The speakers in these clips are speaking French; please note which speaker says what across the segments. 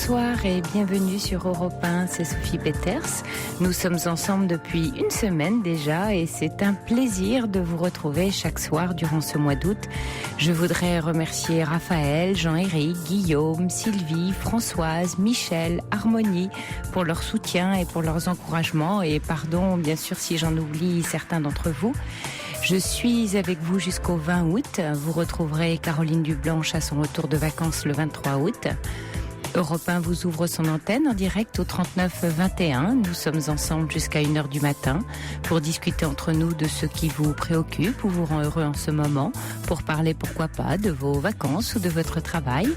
Speaker 1: Bonsoir et bienvenue sur Europe 1, c'est Sophie Peters. Nous sommes ensemble depuis une semaine déjà et c'est un plaisir de vous retrouver chaque soir durant ce mois d'août. Je voudrais remercier Raphaël, Jean-Éric, Guillaume, Sylvie, Françoise, Michel, Harmonie pour leur soutien et pour leurs encouragements et pardon bien sûr si j'en oublie certains d'entre vous. Je suis avec vous jusqu'au 20 août. Vous retrouverez Caroline Dublanche à son retour de vacances le 23 août. Europe 1 vous ouvre son antenne en direct au 39 21. Nous sommes ensemble jusqu'à 1h du matin pour discuter entre nous de ce qui vous préoccupe ou vous rend heureux en ce moment, pour parler pourquoi pas de vos vacances ou de votre travail.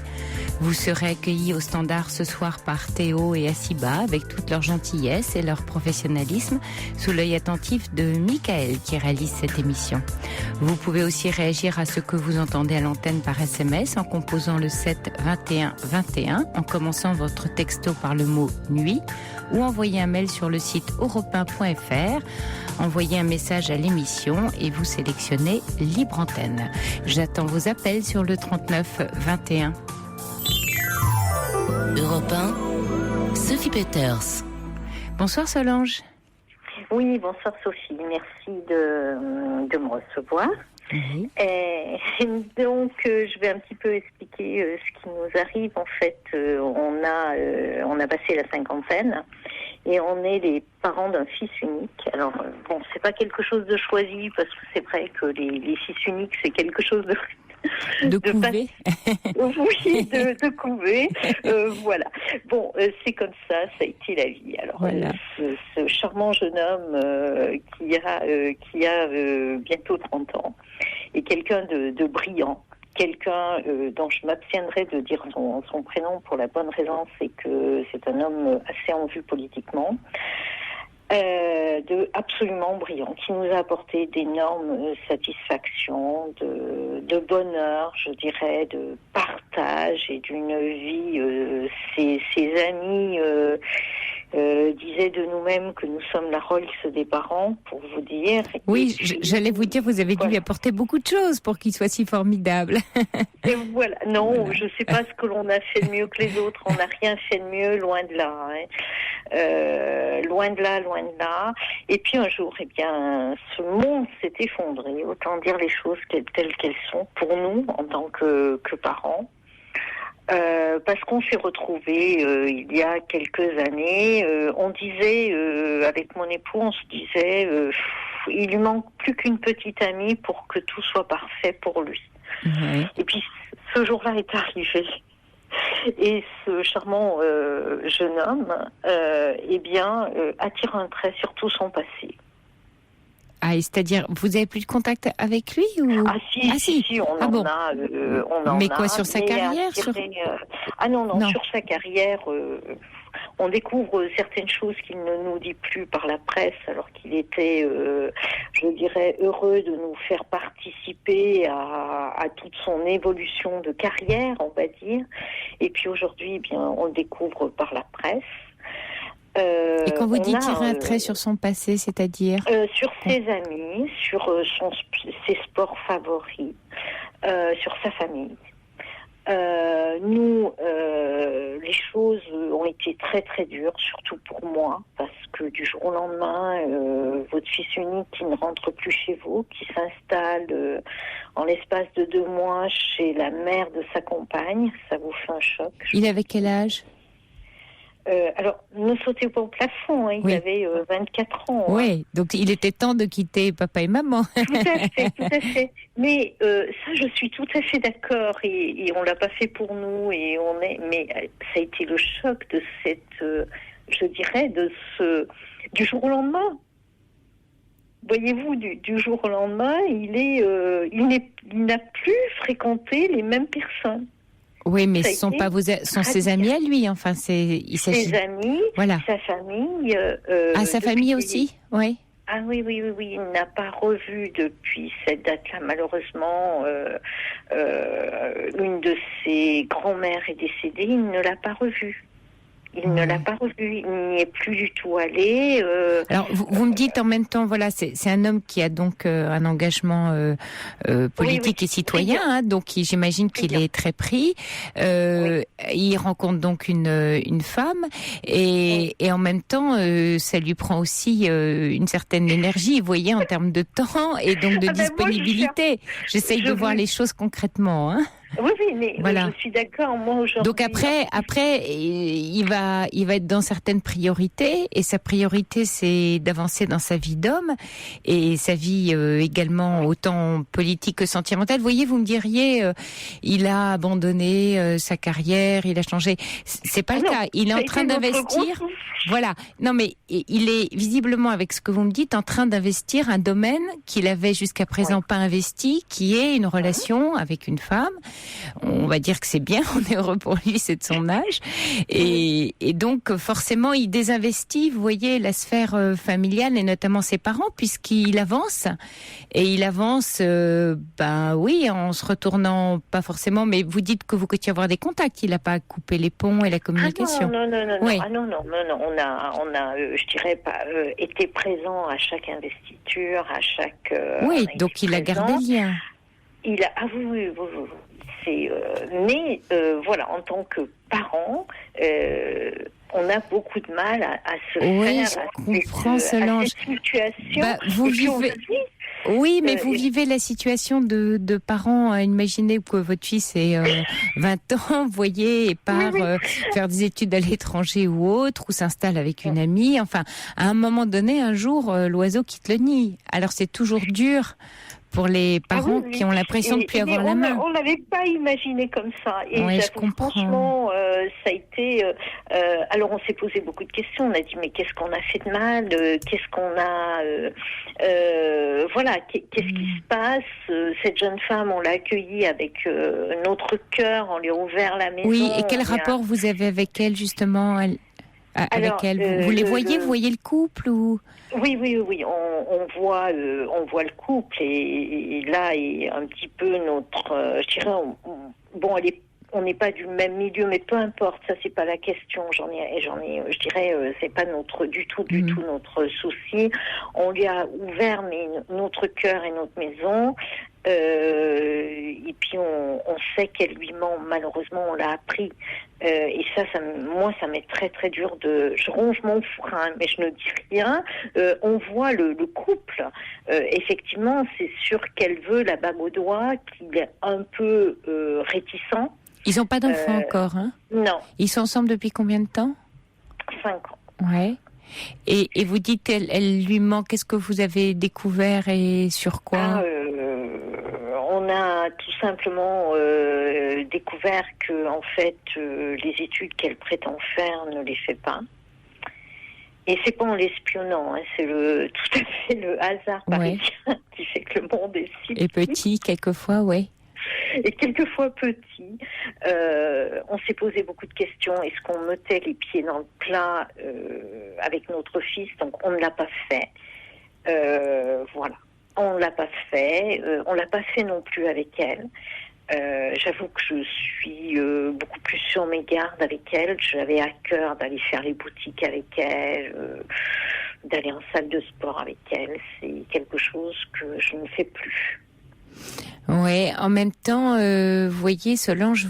Speaker 1: Vous serez accueillis au standard ce soir par Théo et Asiba avec toute leur gentillesse et leur professionnalisme sous l'œil attentif de Michael qui réalise cette émission. Vous pouvez aussi réagir à ce que vous entendez à l'antenne par SMS en composant le 7 21 21 en commençant votre texto par le mot nuit ou envoyez un mail sur le site europe1.fr. Envoyez un message à l'émission et vous sélectionnez Libre Antenne. J'attends vos appels sur le 39 21.
Speaker 2: Europe 1, Sophie Peters.
Speaker 1: Bonsoir Solange.
Speaker 3: Oui, bonsoir Sophie, merci de me recevoir.
Speaker 1: Oui.
Speaker 3: Et donc, je vais un petit peu expliquer ce qui nous arrive. En fait, on a passé la cinquantaine et on est les parents d'un fils unique. Alors, bon, c'est pas quelque chose de choisi parce que c'est vrai que les fils uniques, c'est quelque chose
Speaker 1: de couver.
Speaker 3: Oui, de couver. Voilà. Bon, c'est comme ça a été la vie. Alors,
Speaker 1: voilà.
Speaker 3: Ce charmant jeune homme qui a bientôt 30 ans est quelqu'un de brillant. Quelqu'un dont je m'abstiendrai de dire son prénom pour la bonne raison, c'est que c'est un homme assez en vue politiquement. Absolument brillant, qui nous a apporté d'énormes satisfactions, de bonheur, je dirais, de partage et d'une vie. Ses amis disaient de nous-mêmes que nous sommes la Rolls des parents, pour vous dire.
Speaker 1: Oui, j'allais vous dire, vous avez dû lui apporter beaucoup de choses pour qu'il soit si formidable.
Speaker 3: Et voilà. Non, voilà. Je ne sais pas ce que l'on a fait de mieux que les autres. On n'a rien fait de mieux, loin de là. Loin de là. Et puis un jour, eh bien, ce monde s'est effondré. Autant dire les choses telles qu'elles sont pour nous en tant que parents. Parce qu'on s'est retrouvés il y a quelques années. On disait, avec mon époux, on se disait, il lui manque plus qu'une petite amie pour que tout soit parfait pour lui.
Speaker 1: Mmh.
Speaker 3: Et puis ce jour-là est arrivé. Et ce charmant jeune homme, attire un trait sur tout son passé.
Speaker 1: Ah, c'est-à-dire, vous avez plus de contact avec lui ou...
Speaker 3: Si, on en a.
Speaker 1: Mais quoi, sur sa carrière
Speaker 3: Non, sur sa carrière, on découvre certaines choses qu'il ne nous dit plus par la presse, alors qu'il était, je dirais, heureux de nous faire participer à toute son évolution de carrière, on va dire. Et puis aujourd'hui, eh bien, on le découvre par la presse.
Speaker 1: Et quand vous dites tirer un trait sur son passé, c'est-à-dire
Speaker 3: sur ses amis, sur ses sports favoris, sur sa famille. Nous, les choses ont été très très dures, surtout pour moi, parce que du jour au lendemain, votre fils unique qui ne rentre plus chez vous, qui s'installe en l'espace de 2 mois chez la mère de sa compagne, ça vous fait un choc.
Speaker 1: Il avait quel âge ?
Speaker 3: Alors, ne sautez pas au plafond, hein, il avait 24 ans.
Speaker 1: Oui, hein. Donc il était temps de quitter papa et maman.
Speaker 3: Tout à fait. Mais ça, je suis tout à fait d'accord, et on l'a pas fait pour nous, mais ça a été le choc de je dirais, du jour au lendemain. Voyez-vous, du jour au lendemain, il n'a plus fréquenté les mêmes personnes.
Speaker 1: Oui, mais ce sont ses amis à lui, enfin,
Speaker 3: ses amis, voilà. Sa famille.
Speaker 1: Sa famille aussi, oui.
Speaker 3: Ah oui, il n'a pas revu depuis cette date-là, malheureusement. Une de ses grand-mères est décédée, il ne l'a pas revue. Il ne l'a pas revu, il n'y est plus du tout allé.
Speaker 1: Alors, vous me dites en même temps, voilà, c'est un homme qui a donc un engagement politique et citoyen, hein, donc j'imagine qu'il est très pris. Il rencontre donc une femme et en même temps, ça lui prend aussi une certaine énergie, vous voyez, en termes de temps et donc de disponibilité. J'essaye de voir les choses concrètement, hein.
Speaker 3: Oui, mais voilà. Je suis d'accord. Moi aujourd'hui.
Speaker 1: Donc après, il va être dans certaines priorités et sa priorité c'est d'avancer dans sa vie d'homme et sa vie également autant politique que sentimentale. Vous voyez, vous me diriez, il a abandonné sa carrière, il a changé. C'est pas le cas. Il est en train d'investir. Voilà. Non, mais il est visiblement, avec ce que vous me dites, en train d'investir un domaine qu'il avait jusqu'à présent pas investi, qui est une relation avec une femme. On va dire que c'est bien, on est heureux pour lui, c'est de son âge. Et donc, forcément, il désinvestit, vous voyez, la sphère familiale et notamment ses parents, puisqu'il avance. Et il avance, oui, en se retournant, pas forcément, mais vous dites que vous continuez à avoir des contacts. Il n'a pas coupé les ponts et la communication.
Speaker 3: Non. Oui. Non. On a, je dirais pas, été présent à chaque investiture, à chaque.
Speaker 1: Oui, donc il a gardé le lien.
Speaker 3: Il a, oui. Mais voilà, en tant que parent, on a beaucoup de mal à se faire à ces situations.
Speaker 1: Vous vivez. Oui, mais vous vivez la situation de parents. Imaginez que votre fils ait 20 ans, vous voyez, et part faire des études à l'étranger ou autre, ou s'installe avec une amie. Enfin, à un moment donné, un jour, l'oiseau quitte le nid. Alors c'est toujours dur pour les parents qui ont l'impression de ne plus avoir la main.
Speaker 3: On l'avait pas imaginé comme ça. Et
Speaker 1: je comprends.
Speaker 3: Franchement, ça a été... alors, on s'est posé beaucoup de questions. On a dit, mais qu'est-ce qu'on a fait de mal? Qu'est-ce qu'on a... qu'est-ce qui se passe? Cette jeune femme, on l'a accueillie avec notre cœur. On lui a ouvert la maison.
Speaker 1: Oui, et quel rapport vous avez avec elle, justement avec elle? Vous les voyez? Vous voyez le couple ou...
Speaker 3: Oui. On voit le couple et là est un petit peu notre. Je dirais, on n'est pas du même milieu, mais peu importe, ça c'est pas la question. Je dirais, c'est pas du tout notre souci. On lui a ouvert notre cœur et notre maison. Et puis on sait qu'elle lui ment, malheureusement on l'a appris et moi ça m'est très très dur je ronge mon frein mais je ne dis rien. On voit le couple, effectivement c'est sûr qu'elle veut la bague au doigt, qu'il est un peu réticent.
Speaker 1: Ils n'ont pas d'enfant encore, hein?
Speaker 3: Non.
Speaker 1: Ils sont ensemble depuis combien de temps?
Speaker 3: 5 ans.
Speaker 1: Ouais. Et vous dites elle lui ment, qu'est-ce que vous avez découvert et sur quoi?
Speaker 3: On a tout simplement découvert que en fait les études qu'elle prétend faire ne les fait pas. Et c'est pas en l'espionnant, c'est tout à fait le hasard parisien qui fait que le monde est si petit.
Speaker 1: Et petit quelquefois, oui.
Speaker 3: Et quelquefois petit. On s'est posé beaucoup de questions. Est-ce qu'on mettait les pieds dans le plat avec notre fils? Donc on ne l'a pas fait. Voilà. On l'a pas fait. On l'a pas fait non plus avec elle. J'avoue que je suis beaucoup plus sur mes gardes avec elle. J'avais à cœur d'aller faire les boutiques avec elle, d'aller en salle de sport avec elle. C'est quelque chose que je ne fais plus.
Speaker 1: Oui, en même temps, vous voyez, Solange,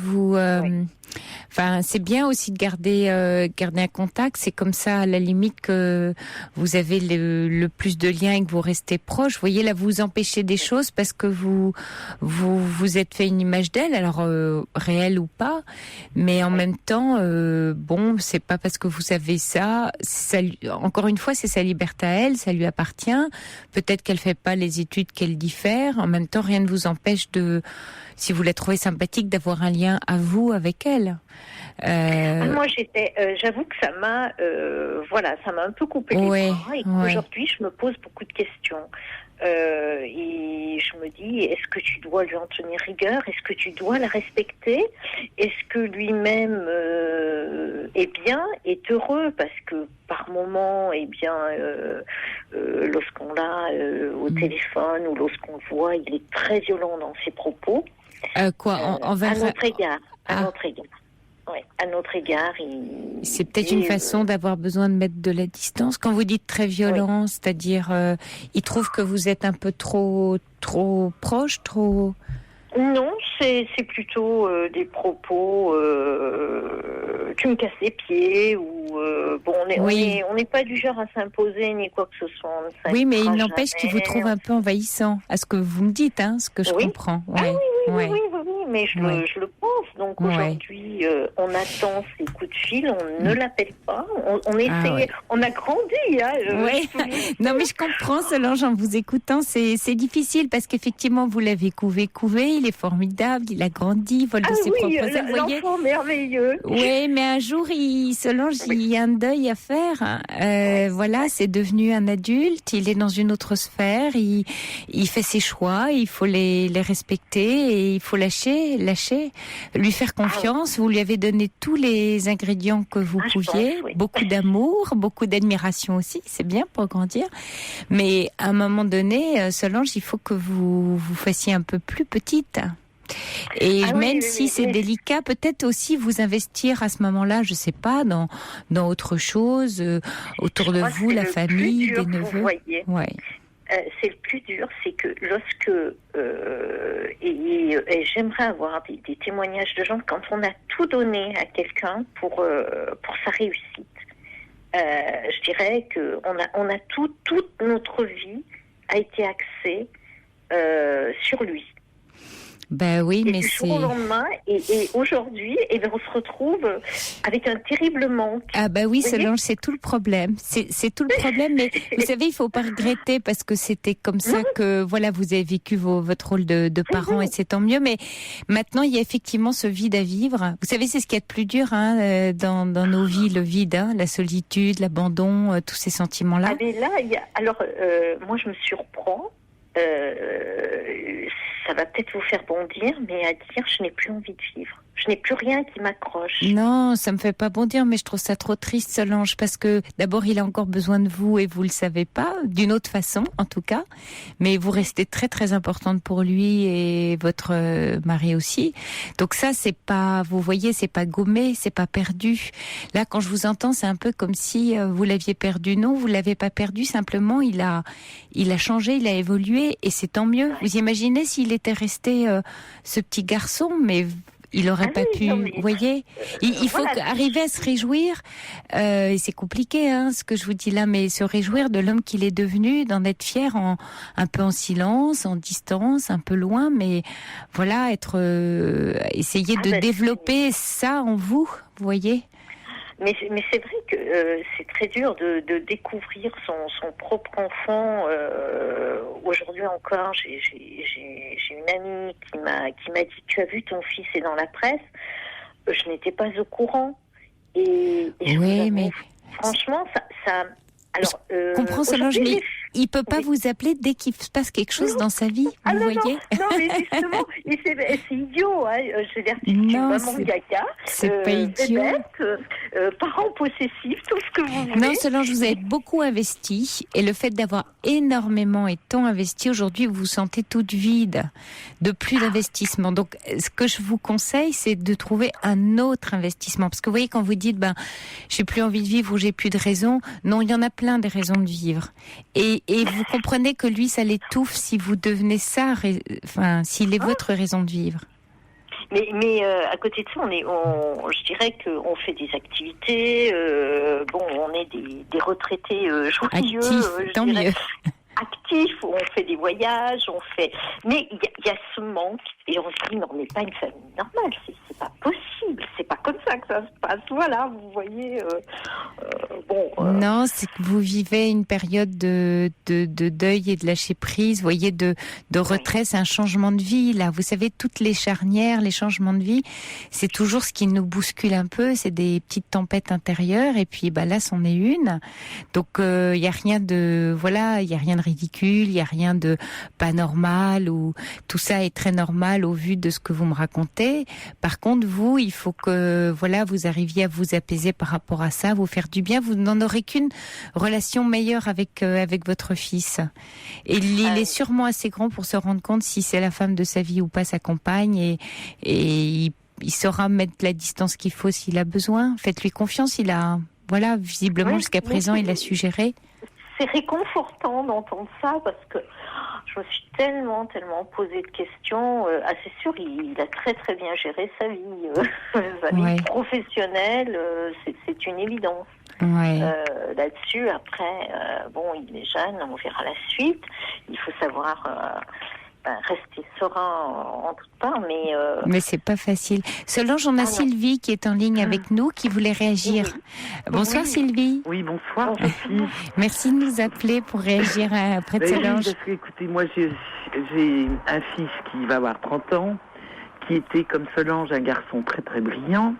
Speaker 1: c'est bien aussi de garder un contact. C'est comme ça, à la limite, que vous avez le plus de liens et que vous restez proches. Vous voyez, là, vous empêchez des choses parce que vous êtes fait une image d'elle, alors réelle ou pas. Mais en même temps, c'est pas parce que vous avez ça. Encore une fois, c'est sa liberté à elle, ça lui appartient. Peut-être qu'elle fait pas les études qu'elle dit faire. En même temps, rien ne vous empêche si vous la trouvez sympathique, d'avoir un lien à vous avec elle.
Speaker 3: Moi, j'avoue que ça m'a un peu coupé les bras et qu'aujourd'hui, je me pose beaucoup de questions. Et je me dis, est-ce que tu dois lui en tenir rigueur? Est-ce que tu dois la respecter? Est-ce que lui-même est heureux? Parce que par moment, lorsqu'on l'a au téléphone ou lorsqu'on le voit, il est très violent dans ses propos.
Speaker 1: À
Speaker 3: notre égard. Ouais, à notre égard.
Speaker 1: C'est peut-être une façon d'avoir besoin de mettre de la distance. Quand vous dites très violent, c'est-à-dire, il trouve que vous êtes un peu trop proche, trop...
Speaker 3: Non, c'est plutôt des propos tu me casses les pieds ou on n'est pas du genre à s'imposer ni quoi que ce soit.
Speaker 1: Oui, mais il n'empêche qu'il vous trouve un peu envahissant. À ce que vous me dites, ce que je comprends.
Speaker 3: Oui, mais je le pense. Donc aujourd'hui, on attend ces coups de fil, on ne l'appelle pas, on essaie, on a grandi.
Speaker 1: Non, mais je comprends, Solange, en vous écoutant, c'est difficile parce qu'effectivement, vous l'avez couvé, il est formidable, il a grandi, il vole de ses propres ailes, vous voyez.
Speaker 3: L'enfant merveilleux.
Speaker 1: Oui, mais un jour, Solange, il y a un deuil à faire. Voilà, c'est devenu un adulte, il est dans une autre sphère, il fait ses choix, il faut les respecter et il faut lâcher, lui faire confiance. Vous lui avez donné tous les ingrédients que vous pouviez, beaucoup d'amour, beaucoup d'admiration aussi, c'est bien pour grandir. Mais à un moment donné, Solange, il faut que vous fassiez un peu plus petite. Et si c'est délicat, peut-être aussi vous investir à ce moment-là, je sais pas, dans autre chose, autour de vous, la famille, des neveux.
Speaker 3: C'est le plus dur, c'est que lorsque et j'aimerais avoir des témoignages de gens quand on a tout donné à quelqu'un pour sa réussite. Je dirais que on a toute notre vie a été axée sur lui.
Speaker 1: Ben oui, mais
Speaker 3: du jour au lendemain, et aujourd'hui, on se retrouve avec un terrible manque.
Speaker 1: Ah ben oui, Solange, c'est tout le problème. C'est tout le problème, mais vous savez, il faut pas regretter parce que c'était comme ça que vous avez vécu votre rôle de parent et c'est tant mieux. Mais maintenant, il y a effectivement ce vide à vivre. Vous savez, c'est ce qu'il y a de plus dur dans nos vies, le vide, la solitude, l'abandon, tous ces sentiments-là.
Speaker 3: Ah mais là, moi je me surprends. Ça va peut-être vous faire bondir, mais à dire je n'ai plus envie de vivre. Je n'ai plus rien qui m'accroche.
Speaker 1: Non, ça me fait pas bondir, mais je trouve ça trop triste, Solange, parce que d'abord il a encore besoin de vous et vous le savez pas, d'une autre façon en tout cas. Mais vous restez très très importante pour lui et votre mari aussi. Donc ça c'est pas, vous voyez, c'est pas gommé, c'est pas perdu. Là quand je vous entends, c'est un peu comme si vous l'aviez perdu. Non, vous l'avez pas perdu. Simplement il a changé, il a évolué et c'est tant mieux. Vous imaginez s'il était resté ce petit garçon, mais il aurait pas pu, vous voyez. Il faut arriver à se réjouir. Et c'est compliqué, ce que je vous dis là, mais se réjouir de l'homme qu'il est devenu, d'en être fier, un peu en silence, en distance, un peu loin, mais voilà, essayer de développer ça en vous, vous voyez.
Speaker 3: Mais c'est vrai que c'est très dur de découvrir son propre enfant. Aujourd'hui encore, j'ai une amie qui m'a dit tu as vu ton fils est dans la presse. Je n'étais pas au courant. Et
Speaker 1: oui, mais
Speaker 3: franchement, ça. Alors,
Speaker 1: je comprends Solange, mais il peut pas vous appeler dès qu'il se passe quelque chose dans sa vie, vous voyez.
Speaker 3: Non, mais justement, c'est idiot. Je veux dire, tu es vraiment gaga.
Speaker 1: C'est pas idiot.
Speaker 3: Parent possessif, tout ce que vous voulez.
Speaker 1: Non, Solange, vous avez beaucoup investi et le fait d'avoir énormément et tant investi, aujourd'hui, vous vous sentez toute vide, de plus d'investissement. Donc, ce que je vous conseille, c'est de trouver un autre investissement. Parce que vous voyez, quand vous dites, j'ai plus envie de vivre ou j'ai plus de raison, non, il y en a plein des raisons de vivre. Et vous comprenez que lui, ça l'étouffe si vous devenez ça, s'il est votre raison de vivre.
Speaker 3: Mais à côté de ça, je dirais qu'on fait des activités. On est des retraités joyeux.
Speaker 1: Actifs, tant mieux.
Speaker 3: Actifs, on fait des voyages, mais il y a ce manque et on se dit mais on n'est pas une famille normale, c'est pas possible, c'est pas comme ça que ça se passe. Voilà, vous voyez.
Speaker 1: Non, c'est que vous vivez une période de deuil et de lâcher prise, vous voyez, de retrait, c'est un changement de vie là. Vous savez, toutes les charnières, les changements de vie, c'est toujours ce qui nous bouscule un peu, c'est des petites tempêtes intérieures et puis là c'en est une. Donc il y a rien de ridicule, il y a rien de pas normal, ou tout ça est très normal au vu de ce que vous me racontez. Par contre, vous, il faut que vous arriviez à vous apaiser par rapport à ça, vous faire du bien. Vous n'en aurez qu'une relation meilleure avec votre fils. Et il est sûrement assez grand pour se rendre compte si c'est la femme de sa vie ou pas, sa compagne, et il saura mettre la distance qu'il faut s'il a besoin. Faites-lui confiance. Voilà, visiblement jusqu'à présent, il a su gérer.
Speaker 3: C'est réconfortant d'entendre ça parce que je me suis tellement posé de questions. C'est sûr, il a très très bien géré sa vie, professionnelle. C'est une évidence.
Speaker 1: Ouais.
Speaker 3: Là-dessus, après, il est jeune, on verra la suite. Il faut savoir rester serein en tout temps,
Speaker 1: mais c'est pas facile. Solange, on a Sylvie qui est en ligne avec nous, qui voulait réagir. Bonsoir Sylvie.
Speaker 4: Oui, bonsoir Sophie.
Speaker 1: Merci de nous appeler pour réagir après de Solange.
Speaker 4: Parce que, écoutez, moi j'ai un fils qui va avoir 30 ans, qui était comme Solange un garçon très très brillant,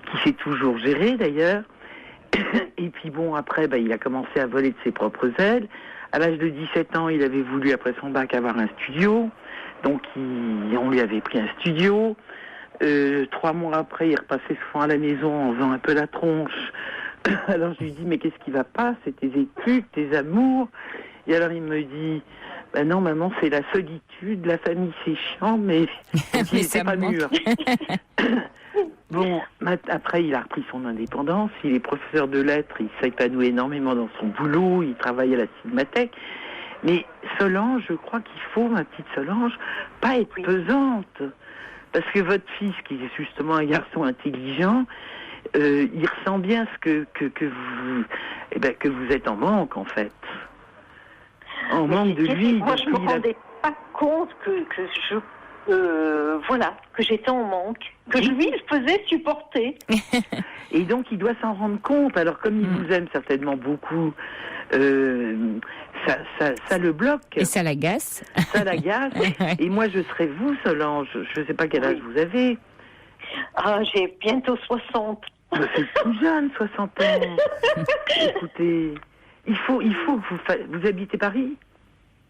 Speaker 4: qui s'est toujours géré d'ailleurs. Et puis après, il a commencé à voler de ses propres ailes. À l'âge de 17 ans, il avait voulu, après son bac, avoir un studio. Donc, on lui avait pris un studio. 3 mois après, il repassait souvent à la maison en faisant un peu la tronche. Alors, je lui dis, mais qu'est-ce qui va pas? C'est tes études, tes amours. Et alors, il me dit, non, maman, c'est la solitude, la famille, c'est chiant, mais c'est pas mûr. Après, il a repris son indépendance. Il est professeur de lettres. Il s'épanouit énormément dans son boulot. Il travaille à la Cinémathèque. Mais Solange, je crois qu'il faut, ma petite Solange, pas être pesante. Parce que votre fils, qui est justement un garçon intelligent, il ressent bien que vous êtes en manque, en fait. En manque de lui.
Speaker 3: Moi, je ne me rendais pas compte que j'étais en manque, que lui le faisait supporter.
Speaker 4: Et donc il doit s'en rendre compte. Alors comme il vous aime certainement beaucoup, ça le bloque.
Speaker 1: Et ça l'agace.
Speaker 4: Ça l'agace. Et moi je serais vous, Solange. Je ne sais pas quel âge vous avez.
Speaker 3: J'ai bientôt 60.
Speaker 4: C'est tout jeune, 60 ans. Écoutez, il faut que vous habitez Paris.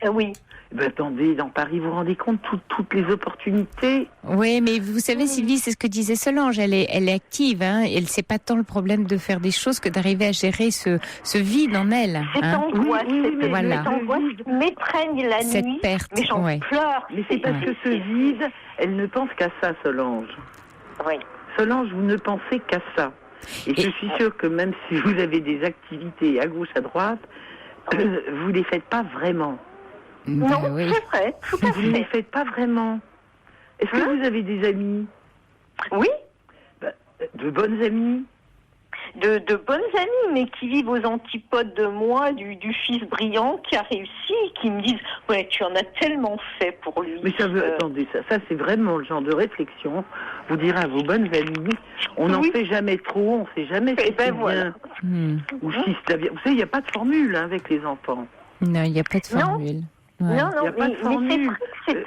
Speaker 3: Oui.
Speaker 4: Attendez, dans Paris, vous vous rendez compte toutes les opportunités? Oui,
Speaker 1: mais vous savez, Sylvie, c'est ce que disait Solange. Elle est active, hein. Elle c'est pas tant le problème de faire des choses que d'arriver à gérer ce vide en elle.
Speaker 3: Cette angoisse,
Speaker 1: voilà.
Speaker 3: Cette angoisse m'étreigne la
Speaker 1: cette
Speaker 3: nuit.
Speaker 1: Perte,
Speaker 3: mais j'en pleure.
Speaker 4: Mais c'est parce que ce vide, elle ne pense qu'à ça, Solange.
Speaker 3: Oui.
Speaker 4: Solange, vous ne pensez qu'à ça. Et je suis sûre que même si vous avez des activités à gauche, à droite, vous les faites pas vraiment.
Speaker 3: Non, c'est vrai, tout à fait.
Speaker 4: Vous ne les faites pas vraiment. Est-ce que vous avez des amis?
Speaker 3: Oui.
Speaker 4: De bonnes amies?
Speaker 3: De bonnes amies, mais qui vivent aux antipodes de moi, du fils brillant qui a réussi, qui me disent « Ouais, tu en as tellement fait pour lui. »
Speaker 4: Mais attendez, ça c'est vraiment le genre de réflexion. Vous direz à vos bonnes amies, on n'en fait jamais trop, on ne sait jamais si c'est bien. Ou si c'est bien. Vous savez, il n'y a pas de formule avec les enfants.
Speaker 1: Non, il n'y a pas de formule.
Speaker 3: Ouais. Non,
Speaker 4: il n'y a pas de formule.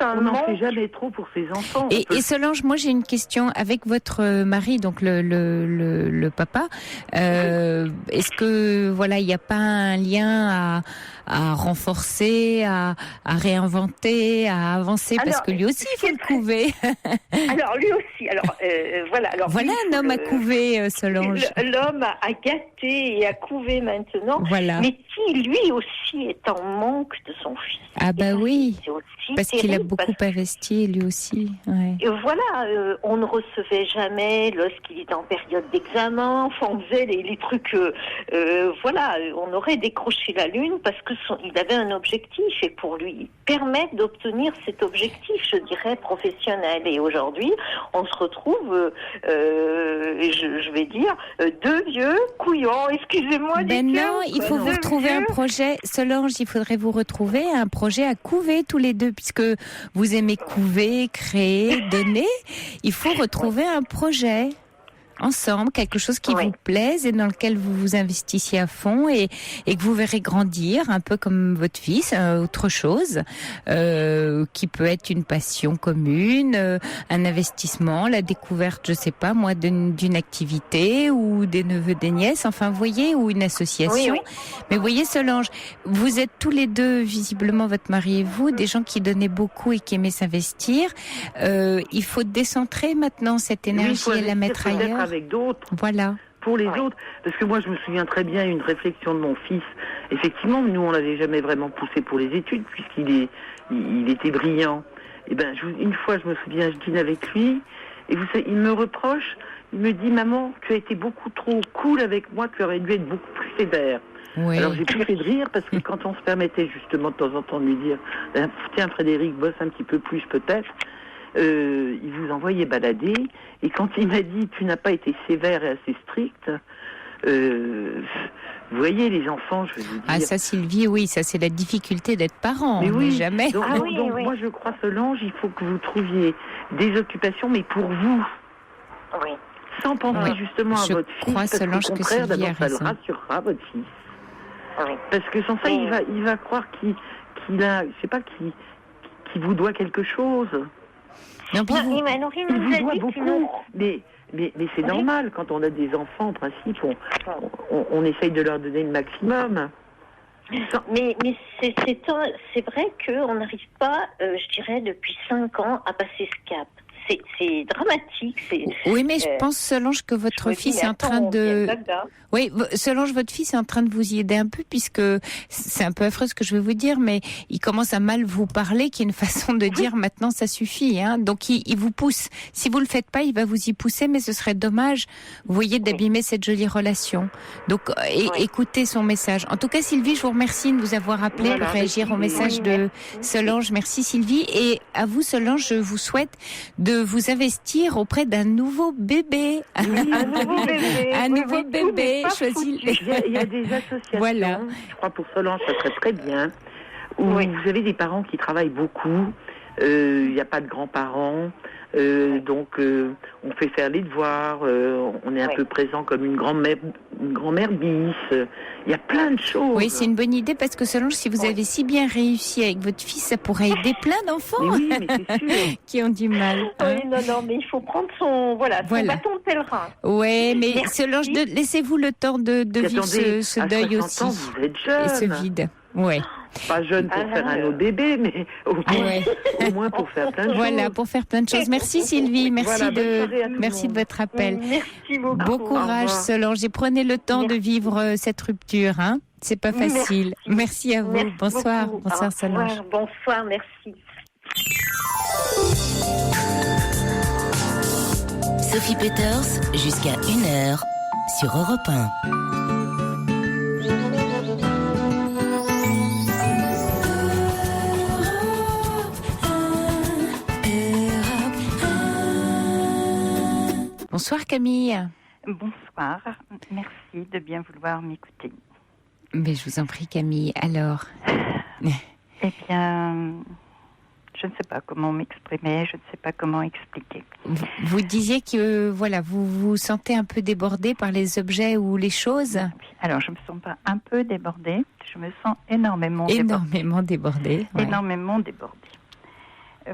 Speaker 3: On
Speaker 4: n'en fait jamais trop pour ses enfants.
Speaker 1: Et Solange, moi j'ai une question avec votre mari, donc le papa. Est-ce que il n'y a pas un lien à renforcer, à réinventer, à avancer, parce que lui aussi il faut le couver.
Speaker 3: Alors lui aussi.
Speaker 1: Voilà un homme à couver, Solange.
Speaker 3: L'homme à gâter et à couver maintenant.
Speaker 1: Voilà.
Speaker 3: Mais qui lui aussi est en manque de son fils.
Speaker 1: Ah oui, parce qu'il a beaucoup investi lui aussi. Ouais.
Speaker 3: Et on ne recevait jamais lorsqu'il était en période d'examen. Enfin, on faisait les trucs. On aurait décroché la lune parce que il avait un objectif et pour lui permettre d'obtenir cet objectif, je dirais professionnel. Et aujourd'hui, on se retrouve, je vais dire, deux vieux couillons. Excusez-moi.
Speaker 1: Non, il faut vous retrouver un projet, Solange. Il faudrait vous retrouver un projet à couver tous les deux, puisque vous aimez couver, créer, donner. Il faut retrouver un projet ensemble, quelque chose qui vous plaise et dans lequel vous vous investissiez à fond et que vous verrez grandir, un peu comme votre fils, autre chose, qui peut être une passion commune, un investissement, la découverte, je sais pas moi, d'une activité ou des neveux, des nièces, enfin, vous voyez, ou une association. Oui. Mais vous voyez, Solange, vous êtes tous les deux, visiblement, votre mari et vous, des gens qui donnaient beaucoup et qui aimaient s'investir. Il faut décentrer maintenant cette énergie et la mettre ailleurs.
Speaker 4: Avec d'autres.
Speaker 1: Voilà.
Speaker 4: Pour les autres. Parce que moi, je me souviens très bien une réflexion de mon fils. Effectivement, nous, on l'avait jamais vraiment poussé pour les études, puisqu'il était brillant. Et une fois, je me souviens, je dîne avec lui, Et vous savez, il me reproche, il me dit, maman, tu as été beaucoup trop cool avec moi, tu aurais dû être beaucoup plus sévère.
Speaker 1: Oui.
Speaker 4: Alors j'ai pleuré de rire parce que quand on se permettait justement de temps en temps de lui dire, tiens Frédéric, bosse un petit peu plus peut-être, il vous envoyait balader. Et quand il m'a dit, tu n'as pas été sévère et assez stricte, vous voyez, les enfants, je vais vous dire...
Speaker 1: Ah, ça, Sylvie, oui, ça, c'est la difficulté d'être parent.
Speaker 4: Mais oui,
Speaker 1: jamais...
Speaker 4: Donc, moi, je crois, Solange, il faut que vous trouviez des occupations, mais pour vous.
Speaker 3: Oui.
Speaker 4: Sans penser justement à votre fils, parce
Speaker 1: Solange,
Speaker 4: qu'au contraire,
Speaker 1: que
Speaker 4: d'abord, ça le
Speaker 1: raison.
Speaker 4: rassurera, votre fils.
Speaker 3: Oui.
Speaker 4: Parce que sans ça, il va croire qu'il a... Je sais pas, qu'il vous doit quelque chose.
Speaker 1: Non, puis
Speaker 3: il
Speaker 4: vous doit beaucoup, mais c'est normal, quand on a des enfants, en principe, on essaye de leur donner le maximum.
Speaker 3: Mais c'est vrai qu'on n'arrive pas, je dirais, depuis 5 ans à passer ce cap. C'est dramatique.
Speaker 1: Oui, mais je pense, Solange, que votre fils est en train de... Oui, Solange, votre fils est en train de vous y aider un peu, puisque c'est un peu affreux ce que je vais vous dire, mais il commence à mal vous parler, qui est une façon de dire maintenant ça suffit. Hein. Donc il vous pousse. Si vous le faites pas, il va vous y pousser, mais ce serait dommage, vous voyez, d'abîmer cette jolie relation. Donc écoutez son message. En tout cas, Sylvie, je vous remercie de nous avoir appelé pour réagir au message de Solange. Merci Sylvie. Et à vous, Solange, je vous souhaite de vous investir auprès d'un nouveau bébé.
Speaker 3: Un nouveau bébé.
Speaker 1: Un nouveau bébé.
Speaker 4: Il y a des associations,
Speaker 1: voilà.
Speaker 4: Je crois pour Solange, ça serait très bien, où vous avez des parents qui travaillent beaucoup, il n'y a pas de grands-parents, donc on fait faire les devoirs, on est un peu présent comme une grand-mère bis, il y a plein de choses.
Speaker 1: Oui, c'est une bonne idée parce que Solange, si vous avez si bien réussi avec votre fils, ça pourrait aider plein d'enfants
Speaker 4: mais c'est sûr.
Speaker 1: qui ont du mal. Hein.
Speaker 3: Oui, non, mais il faut prendre son bâton de pèlerin.
Speaker 1: Oui, mais Solange, laissez-vous le temps de vivre ce deuil aussi.
Speaker 4: Ans, vous êtes jeune.
Speaker 1: Et ce vide. Oui.
Speaker 4: Pas jeune pour faire un autre bébé, mais au moins pour faire plein de choses.
Speaker 1: Voilà, pour faire plein de choses. Merci Sylvie, merci de votre appel.
Speaker 3: Merci beaucoup.
Speaker 1: Bon courage Solange et prenez le temps de vivre cette rupture. Hein. C'est pas facile. Merci à vous. Bonsoir.
Speaker 3: Beaucoup.
Speaker 1: Bonsoir Solange.
Speaker 3: Bonsoir, merci.
Speaker 2: Sophie Peters, jusqu'à 1h sur Europe 1.
Speaker 1: Bonsoir Camille.
Speaker 5: Bonsoir, merci de bien vouloir m'écouter.
Speaker 1: Mais je vous en prie Camille, alors
Speaker 5: Eh bien, je ne sais pas comment m'exprimer, je ne sais pas comment expliquer.
Speaker 1: Vous disiez que vous vous sentez un peu débordée par les objets ou les choses.
Speaker 5: Alors, je ne me sens pas un peu débordée, je me sens énormément
Speaker 1: débordée. Ouais.
Speaker 5: Énormément débordée.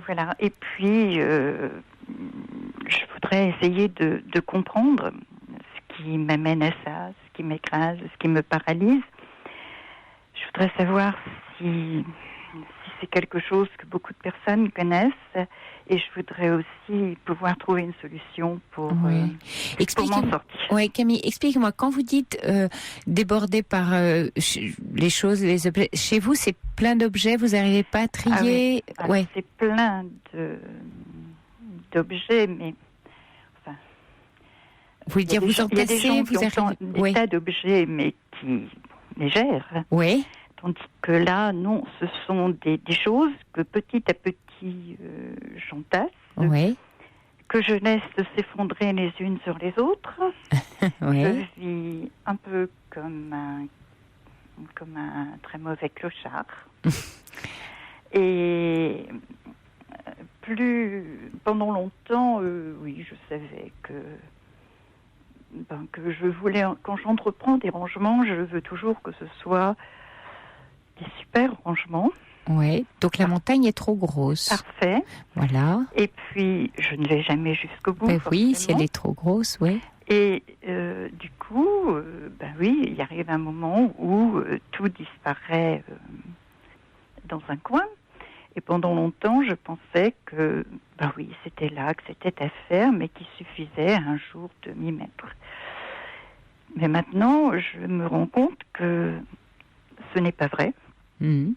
Speaker 5: Voilà, et puis je voudrais essayer de comprendre ce qui m'amène à ça, ce qui m'écrase, ce qui me paralyse. Je voudrais savoir si c'est quelque chose que beaucoup de personnes connaissent, et je voudrais aussi pouvoir trouver une solution pour m'en sortir.
Speaker 1: Oui, Camille, explique-moi, quand vous dites débordé par les choses, les objets, chez vous, c'est plein d'objets, vous n'arrivez pas à trier
Speaker 5: C'est plein d'objets, mais... Enfin,
Speaker 1: vous voulez dire, vous entassez,
Speaker 5: il y a des gens qui ont des tas d'objets, mais qui les gèrent.
Speaker 1: Oui.
Speaker 5: Tandis que là, non, ce sont des choses que petit à petit j'entasse, que je laisse s'effondrer les unes sur les autres. Je vis un peu comme un très mauvais clochard. Et pendant longtemps, oui, je savais que je voulais, quand j'entreprends des rangements, je veux toujours que ce soit des super rangements.
Speaker 1: Oui, donc la montagne est trop grosse.
Speaker 5: Parfait.
Speaker 1: Voilà.
Speaker 5: Et puis, je ne vais jamais jusqu'au bout.
Speaker 1: Oui, si elle est trop grosse, oui.
Speaker 5: Et du coup, il arrive un moment où tout disparaît dans un coin. Et pendant longtemps, je pensais que, c'était là, que c'était à faire, mais qu'il suffisait un jour de m'y mettre. Mais maintenant, je me rends compte que ce n'est pas vrai.
Speaker 1: Mmh.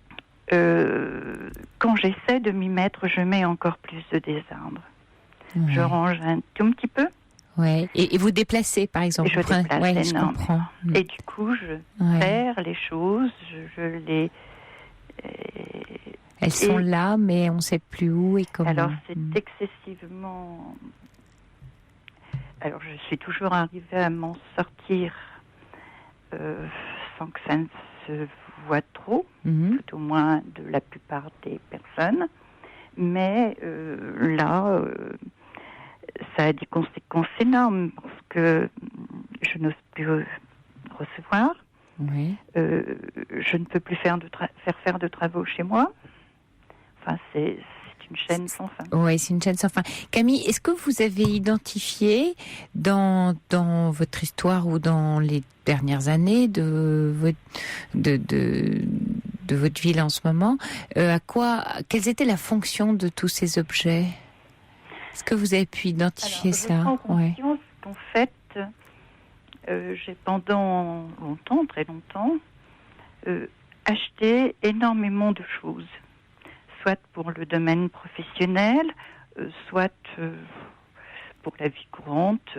Speaker 5: Quand j'essaie de m'y mettre, je mets encore plus de désordre. je range un tout petit peu.
Speaker 1: Ouais. Et vous déplacez, par exemple.
Speaker 5: Et je déplace
Speaker 1: je comprends.
Speaker 5: Et du coup, je perds les choses, je les...
Speaker 1: Elles sont là, mais on ne sait plus où et comment.
Speaker 5: Alors, c'est excessivement... Alors, je suis toujours arrivée à m'en sortir sans que ça ne se voit trop, tout au moins de la plupart des personnes. Mais là, ça a des conséquences énormes parce que je n'ose plus recevoir.
Speaker 1: Oui.
Speaker 5: Je ne peux plus faire de travaux chez moi. Enfin, c'est une chaîne sans fin.
Speaker 1: Oui, c'est une chaîne sans fin. Camille, est-ce que vous avez identifié dans votre histoire ou dans les dernières années de votre vie là en ce moment, quelles étaient la fonction de tous ces objets? Est-ce que vous avez pu identifier ça?
Speaker 5: Je prends conscience qu'en fait, j'ai pendant longtemps, très longtemps, acheté énormément de choses. Soit pour le domaine professionnel, soit pour la vie courante,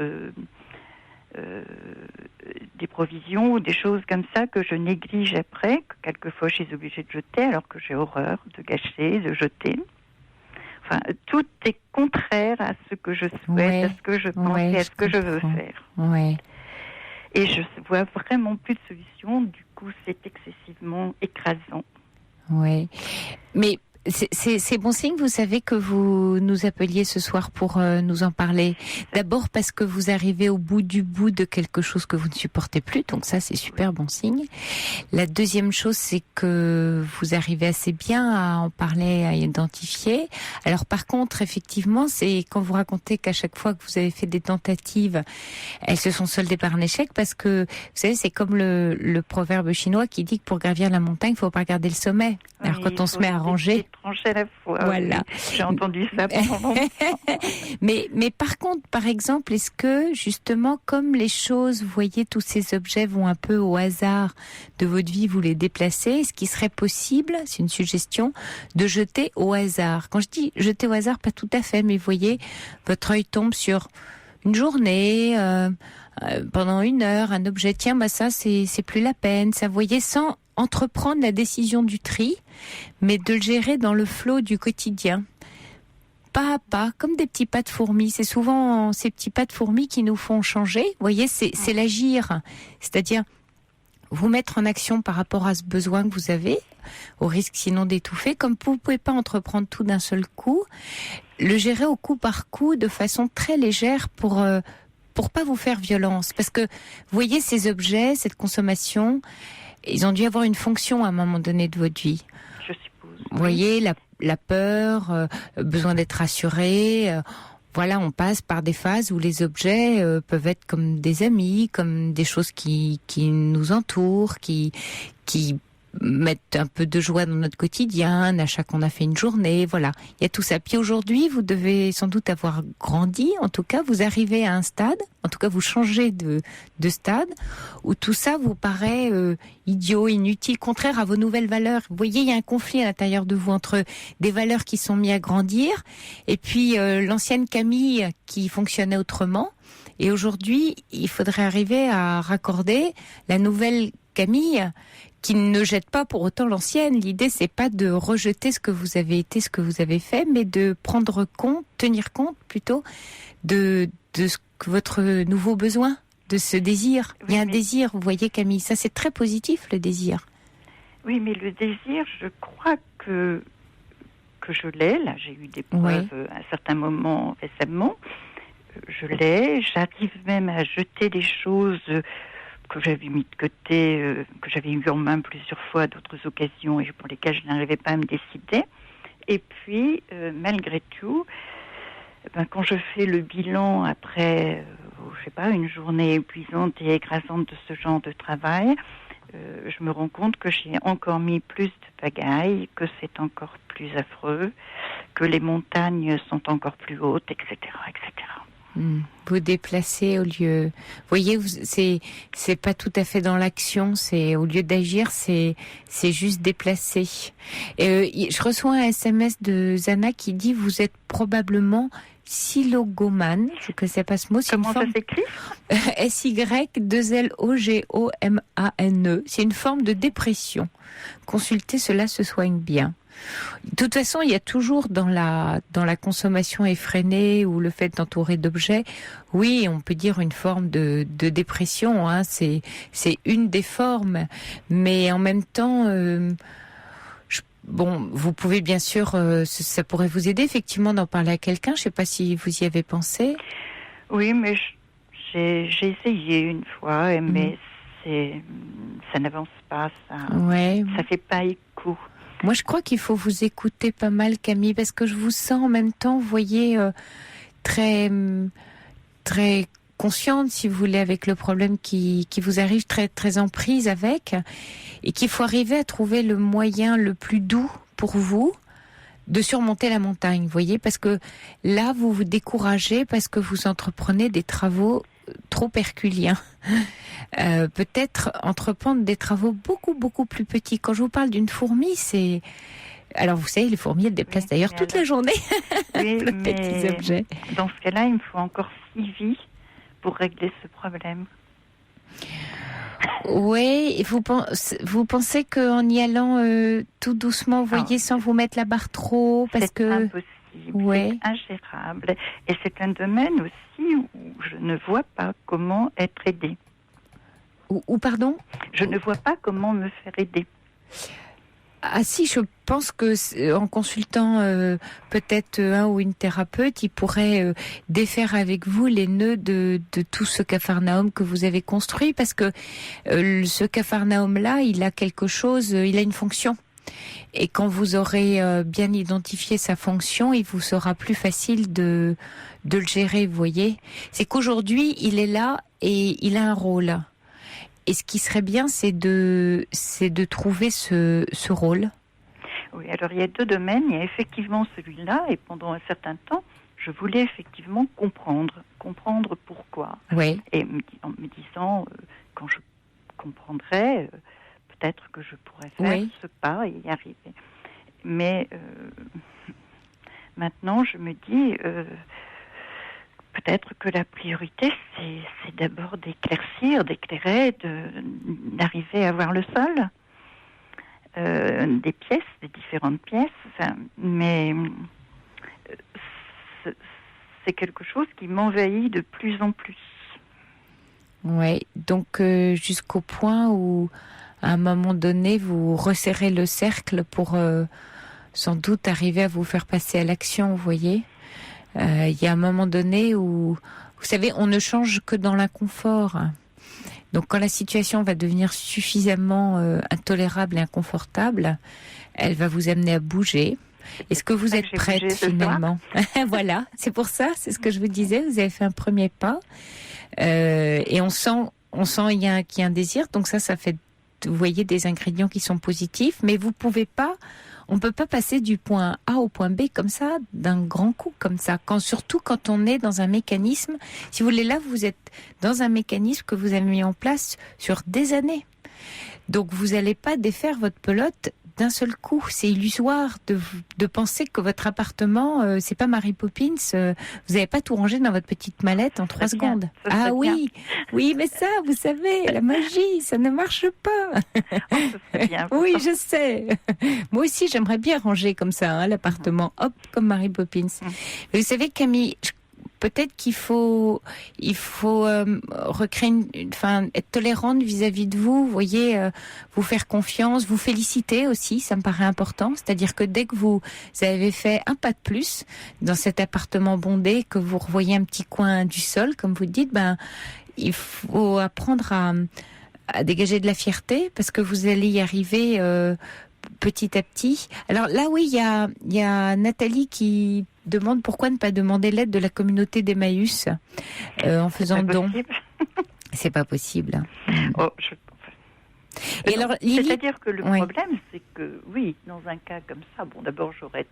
Speaker 5: des provisions ou des choses comme ça que je néglige après, que quelquefois je suis obligée de jeter alors que j'ai horreur de gâcher, de jeter. Enfin, tout est contraire à ce que je souhaite, à ce que je pense et à ce que je veux faire.
Speaker 1: Ouais.
Speaker 5: Et je vois vraiment plus de solution, du coup c'est excessivement écrasant.
Speaker 1: Oui, mais c'est bon signe, vous savez, que vous nous appeliez ce soir pour nous en parler. D'abord parce que vous arrivez au bout de quelque chose que vous ne supportez plus, donc ça c'est super bon signe. La deuxième chose, c'est que vous arrivez assez bien à en parler, à identifier. Alors par contre, effectivement, c'est quand vous racontez qu'à chaque fois que vous avez fait des tentatives, elles se sont soldées par un échec, parce que, vous savez, c'est comme le proverbe chinois qui dit que pour gravir la montagne, il ne faut pas regarder le sommet. Alors quand on se met à ranger...
Speaker 5: trancher à la fois.
Speaker 1: Voilà.
Speaker 5: Oui, j'ai entendu ça pendant longtemps.
Speaker 1: mais par contre, par exemple, est-ce que justement, comme les choses, vous voyez, tous ces objets vont un peu au hasard de votre vie, vous les déplacez, est-ce qu'il serait possible, c'est une suggestion, de jeter au hasard? Quand je dis jeter au hasard, pas tout à fait, mais vous voyez, votre œil tombe sur une journée, pendant 1 heure, un objet, tiens, ça c'est plus la peine, ça, vous voyez, sans entreprendre la décision du tri, mais de le gérer dans le flot du quotidien. Pas à pas, comme des petits pas de fourmis. C'est souvent ces petits pas de fourmis qui nous font changer. Vous voyez, c'est l'agir. C'est-à-dire vous mettre en action par rapport à ce besoin que vous avez, au risque sinon d'étouffer. Comme vous ne pouvez pas entreprendre tout d'un seul coup, le gérer au coup par coup de façon très légère pour pas vous faire violence. Parce que, vous voyez, ces objets, cette consommation, ils ont dû avoir une fonction à un moment donné de votre vie.
Speaker 5: Je suppose.
Speaker 1: Vous voyez, la peur, besoin d'être rassuré. Voilà, on passe par des phases où les objets peuvent être comme des amis, comme des choses qui nous entourent, qui mettent un peu de joie dans notre quotidien, un achat qu'on a fait une journée, voilà. Il y a tout ça. Puis aujourd'hui, vous devez sans doute avoir grandi, en tout cas, vous arrivez à un stade, en tout cas, vous changez de stade, où tout ça vous paraît idiot, inutile, contraire à vos nouvelles valeurs. Vous voyez, il y a un conflit à l'intérieur de vous entre des valeurs qui sont mises à grandir, et puis l'ancienne Camille qui fonctionnait autrement. Et aujourd'hui, il faudrait arriver à raccorder la nouvelle Camille qui ne jette pas pour autant l'ancienne. L'idée, c'est pas de rejeter ce que vous avez été, ce que vous avez fait, mais de prendre compte, tenir compte plutôt de ce que votre nouveau besoin, de ce désir. Oui, il y a un désir, vous voyez Camille, ça c'est très positif, le désir.
Speaker 5: Oui, mais le désir, je crois que je l'ai. Là, j'ai eu des preuves à un certain moment récemment. Je l'ai. J'arrive même à jeter des choses que j'avais mis de côté, que j'avais eu en main plusieurs fois à d'autres occasions et pour lesquelles je n'arrivais pas à me décider. Et puis, malgré tout, quand je fais le bilan après, je sais pas, une journée épuisante et écrasante de ce genre de travail, je me rends compte que j'ai encore mis plus de pagaille, que c'est encore plus affreux, que les montagnes sont encore plus hautes, etc., etc.
Speaker 1: Vous déplacez au lieu. Vous voyez, c'est pas tout à fait dans l'action. C'est au lieu d'agir, c'est juste déplacer. Je reçois un SMS de Zana qui dit vous êtes probablement silogomane. Je ne connaissais pas ce mot.
Speaker 5: Comment ça s'écrit?
Speaker 1: SY2LOGOMANE. C'est une forme de dépression. Consultez, cela se soigne bien. De toute façon, il y a toujours dans la consommation effrénée ou le fait d'entourer d'objets, oui, on peut dire une forme de dépression. Hein, c'est une des formes, mais en même temps, vous pouvez bien sûr, ça pourrait vous aider effectivement d'en parler à quelqu'un. Je ne sais pas si vous y avez pensé.
Speaker 5: Oui, mais j'ai essayé une fois, mais ça n'avance pas, ça fait pas écho.
Speaker 1: Moi, je crois qu'il faut vous écouter pas mal, Camille, parce que je vous sens en même temps, vous voyez, très, très consciente, si vous voulez, avec le problème qui vous arrive, très, très en prise avec, et qu'il faut arriver à trouver le moyen le plus doux pour vous de surmonter la montagne, vous voyez, parce que là, vous vous découragez parce que vous entreprenez des travaux trop herculiens. Peut-être entreprendre des travaux beaucoup, beaucoup plus petits. Quand je vous parle d'une fourmi, c'est... Alors, vous savez, les fourmis, elles déplacent d'ailleurs toute la journée.
Speaker 5: Oui, mais
Speaker 1: petits objets.
Speaker 5: Dans ce cas-là, il me faut encore 6 vies pour régler ce problème.
Speaker 1: Oui, vous pensez qu'en y allant tout doucement, vous voyez, sans vous mettre la barre trop, parce
Speaker 5: c'est
Speaker 1: que...
Speaker 5: impossible, c'est ingérable. Et c'est un domaine aussi où je ne vois pas comment être aidée.
Speaker 1: Ou pardon ?
Speaker 5: Je ne vois pas comment me faire aider.
Speaker 1: Ah si, je pense que en consultant peut-être un ou une thérapeute, il pourrait défaire avec vous les nœuds de tout ce capharnaüm que vous avez construit, parce que ce capharnaüm-là, il a quelque chose, il a une fonction. Et quand vous aurez bien identifié sa fonction, il vous sera plus facile de le gérer, vous voyez. C'est qu'aujourd'hui, il est là et il a un rôle. Et ce qui serait bien, c'est de trouver ce rôle.
Speaker 5: Oui, alors il y a 2 domaines. Il y a effectivement celui-là, et pendant un certain temps, je voulais effectivement comprendre pourquoi.
Speaker 1: Oui.
Speaker 5: Et en me disant, quand je comprendrai, peut-être que je pourrais faire ce pas et y arriver. Mais maintenant, je me dis... peut-être que la priorité, c'est d'abord d'éclairer, d'arriver à voir le sol, des pièces, des différentes pièces, mais c'est quelque chose qui m'envahit de plus en plus.
Speaker 1: Oui, donc jusqu'au point où, à un moment donné, vous resserrez le cercle pour sans doute arriver à vous faire passer à l'action, vous voyez ? Il y a un moment donné où, vous savez, on ne change que dans l'inconfort. Donc quand la situation va devenir suffisamment intolérable et inconfortable, elle va vous amener à bouger. Est-ce que vous êtes prête finalement ? Voilà, c'est pour ça, c'est ce que je vous disais, vous avez fait un premier pas. Et on sent qu'il y a un désir, donc ça fait, vous voyez, des ingrédients qui sont positifs, mais vous pouvez pas... On ne peut pas passer du point A au point B comme ça, d'un grand coup comme ça. Surtout quand on est dans un mécanisme, si vous voulez, là, vous êtes dans un mécanisme que vous avez mis en place sur des années. Donc, vous n'allez pas défaire votre pelote d'un seul coup. C'est illusoire de penser que votre appartement, c'est pas Mary Poppins, vous n'avez pas tout rangé dans votre petite mallette en 3 secondes. Ah oui, oui, mais ça, vous savez, la magie, ça ne marche pas.
Speaker 5: Bien,
Speaker 1: oui, je sais. Moi aussi, j'aimerais bien ranger comme ça, l'appartement, hop, comme Mary Poppins. Mais vous savez, Camille, peut-être qu'il faut recréer être tolérante vis-à-vis de vous, voyez, vous faire confiance, vous féliciter aussi, ça me paraît important. C'est-à-dire que dès que vous avez fait un pas de plus dans cet appartement bondé, que vous revoyez un petit coin du sol, comme vous dites, il faut apprendre à dégager de la fierté, parce que vous allez y arriver petit à petit. Alors là, oui, il y a Nathalie qui demande pourquoi ne pas demander l'aide de la communauté d'Emmaüs en faisant don. C'est pas possible.
Speaker 5: Et alors, Lily... C'est-à-dire que le problème, c'est que, oui, dans un cas comme ça, d'abord, j'aurais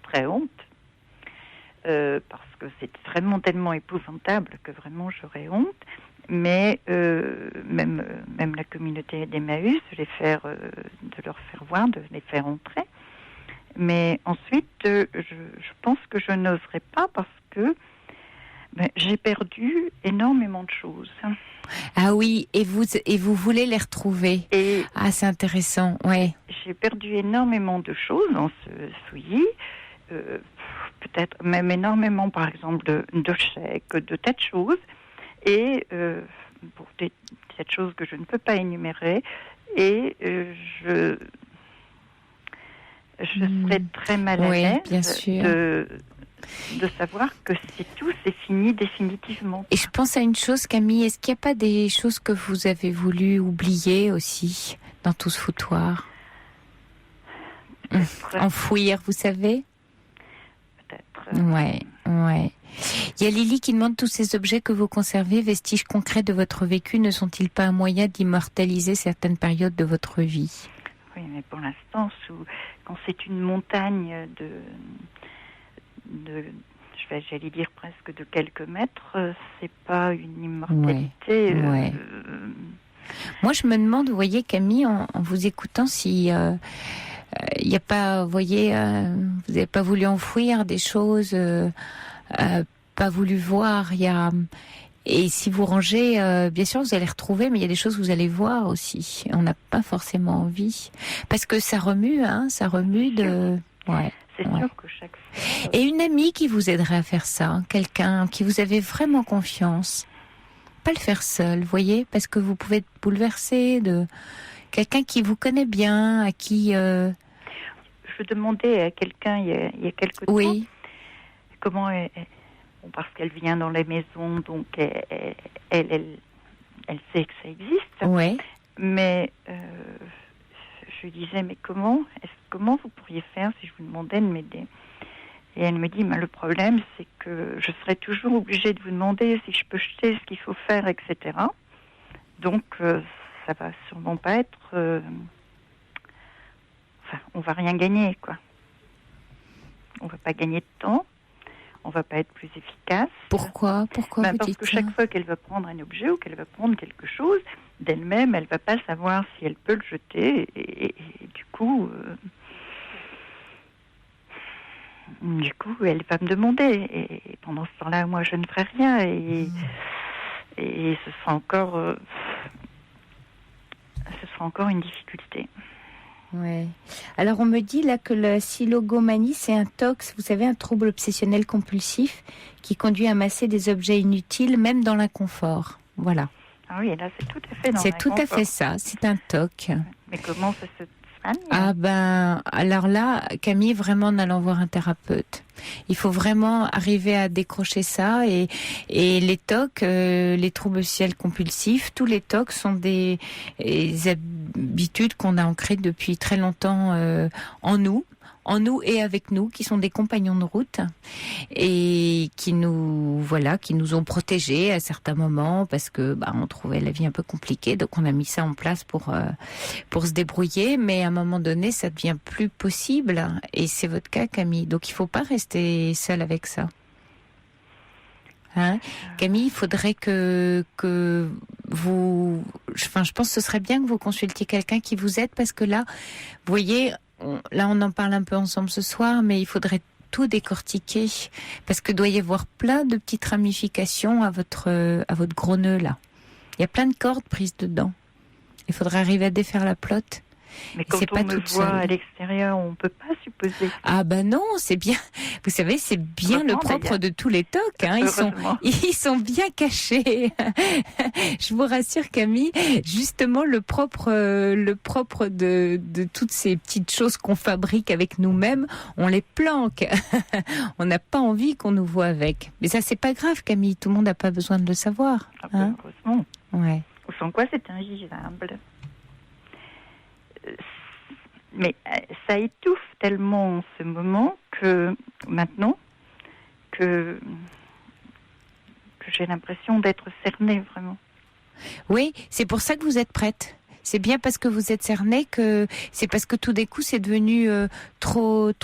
Speaker 5: très honte. parce que c'est vraiment tellement épouvantable que vraiment j'aurais honte. Mais même la communauté d'Emmaüs, de leur faire voir, de les faire entrer. Mais ensuite, je pense que je n'oserais pas parce que j'ai perdu énormément de choses.
Speaker 1: Ah oui, et vous voulez les retrouver. Ah, c'est intéressant, ouais.
Speaker 5: J'ai perdu énormément de choses dans ce souillis. Peut-être même énormément, par exemple, de chèques, de tas de choses. Et pour des choses que je ne peux pas énumérer. Et je serais très mal à l'aise
Speaker 1: bien sûr.
Speaker 5: de savoir que c'est fini définitivement.
Speaker 1: Et je pense à une chose, Camille, est-ce qu'il n'y a pas des choses que vous avez voulu oublier aussi dans tout ce foutoir ? Enfouir, vous savez ?
Speaker 5: Peut-être.
Speaker 1: Ouais. Il y a Lily qui demande: tous ces objets que vous conservez, vestiges concrets de votre vécu, ne sont-ils pas un moyen d'immortaliser certaines périodes de votre vie ?
Speaker 5: Oui, mais pour l'instant, quand c'est une montagne j'allais dire presque de quelques mètres, c'est pas une immortalité.
Speaker 1: Ouais. Moi, je me demande, vous voyez, Camille, en vous écoutant, si il n'y a pas, vous voyez, vous n'avez pas voulu enfouir des choses, pas voulu voir. Et si vous rangez, bien sûr, vous allez retrouver, mais il y a des choses que vous allez voir aussi. On n'a pas forcément envie, parce que ça remue, ça remue de. Ouais.
Speaker 5: C'est sûr que chaque fois.
Speaker 1: Et une amie qui vous aiderait à faire ça, quelqu'un qui vous avez vraiment confiance. Pas le faire seul, vous voyez, parce que vous pouvez être bouleversé de quelqu'un qui vous connaît bien, à qui.
Speaker 5: Je demandais à quelqu'un il y a quelque temps.
Speaker 1: Oui.
Speaker 5: Comment parce qu'elle vient dans les maisons, donc elle sait que ça existe.
Speaker 1: Ouais.
Speaker 5: Mais je lui disais, mais comment vous pourriez faire si je vous demandais de m'aider ? Et elle me dit, le problème, c'est que je serai toujours obligée de vous demander si je peux jeter ce qu'il faut faire, etc. Donc, ça va sûrement pas être... on va rien gagner, quoi. On va pas gagner de temps. On va pas être plus efficace.
Speaker 1: Pourquoi vous
Speaker 5: parce
Speaker 1: dites
Speaker 5: que
Speaker 1: ça ?
Speaker 5: chaque fois qu'elle va prendre un objet ou qu'elle va prendre quelque chose, d'elle-même, elle va pas savoir si elle peut le jeter. Et du coup, elle va me demander. Et pendant ce temps-là, moi, je ne ferai rien. Et ce sera encore une difficulté.
Speaker 1: Ouais. Alors on me dit là que la silogomanie, c'est un tox, vous savez, un trouble obsessionnel compulsif qui conduit à amasser des objets inutiles, même dans l'inconfort. Voilà.
Speaker 5: Ah oui, là c'est tout à fait dans
Speaker 1: C'est tout à fait ça, c'est un toc.
Speaker 5: Mais comment ça se soigne ?
Speaker 1: Ah alors là, Camille, vraiment en allant voir un thérapeute. Il faut vraiment arriver à décrocher ça et les TOC, les troubles obsessionnels compulsifs, tous les TOC sont des habitudes qu'on a ancrées depuis très longtemps en nous et avec nous, qui sont des compagnons de route et qui nous ont protégés à certains moments parce que on trouvait la vie un peu compliquée, donc on a mis ça en place pour se débrouiller, mais à un moment donné ça devient plus possible et c'est votre cas, Camille, donc il faut pas rester seule avec ça. Camille, il faudrait que vous, je pense que ce serait bien que vous consultiez quelqu'un qui vous aide, parce que là, vous voyez, là on en parle un peu ensemble ce soir, mais il faudrait tout décortiquer, parce que doit y avoir plein de petites ramifications à votre gros nœud là. Il y a plein de cordes prises dedans. Il faudrait arriver à défaire la pelote.
Speaker 5: Mais quand on me voit à l'extérieur, on ne peut pas supposer.
Speaker 1: Ah non, c'est bien. Vous savez, c'est bien le propre de tous les TOC. Ils sont bien cachés. Je vous rassure, Camille. Justement, le propre de toutes ces petites choses qu'on fabrique avec nous-mêmes, on les planque. On n'a pas envie qu'on nous voit avec. Mais ça, c'est pas grave, Camille. Tout le monde n'a pas besoin de le savoir.
Speaker 5: Heureusement.
Speaker 1: Ouais.
Speaker 5: Sans quoi, c'est invisible. Mais ça étouffe tellement ce moment que maintenant que j'ai l'impression d'être cernée vraiment.
Speaker 1: Oui, c'est pour ça que vous êtes prête. C'est bien parce que vous êtes cernée que c'est parce que tout d'un coup c'est devenu trop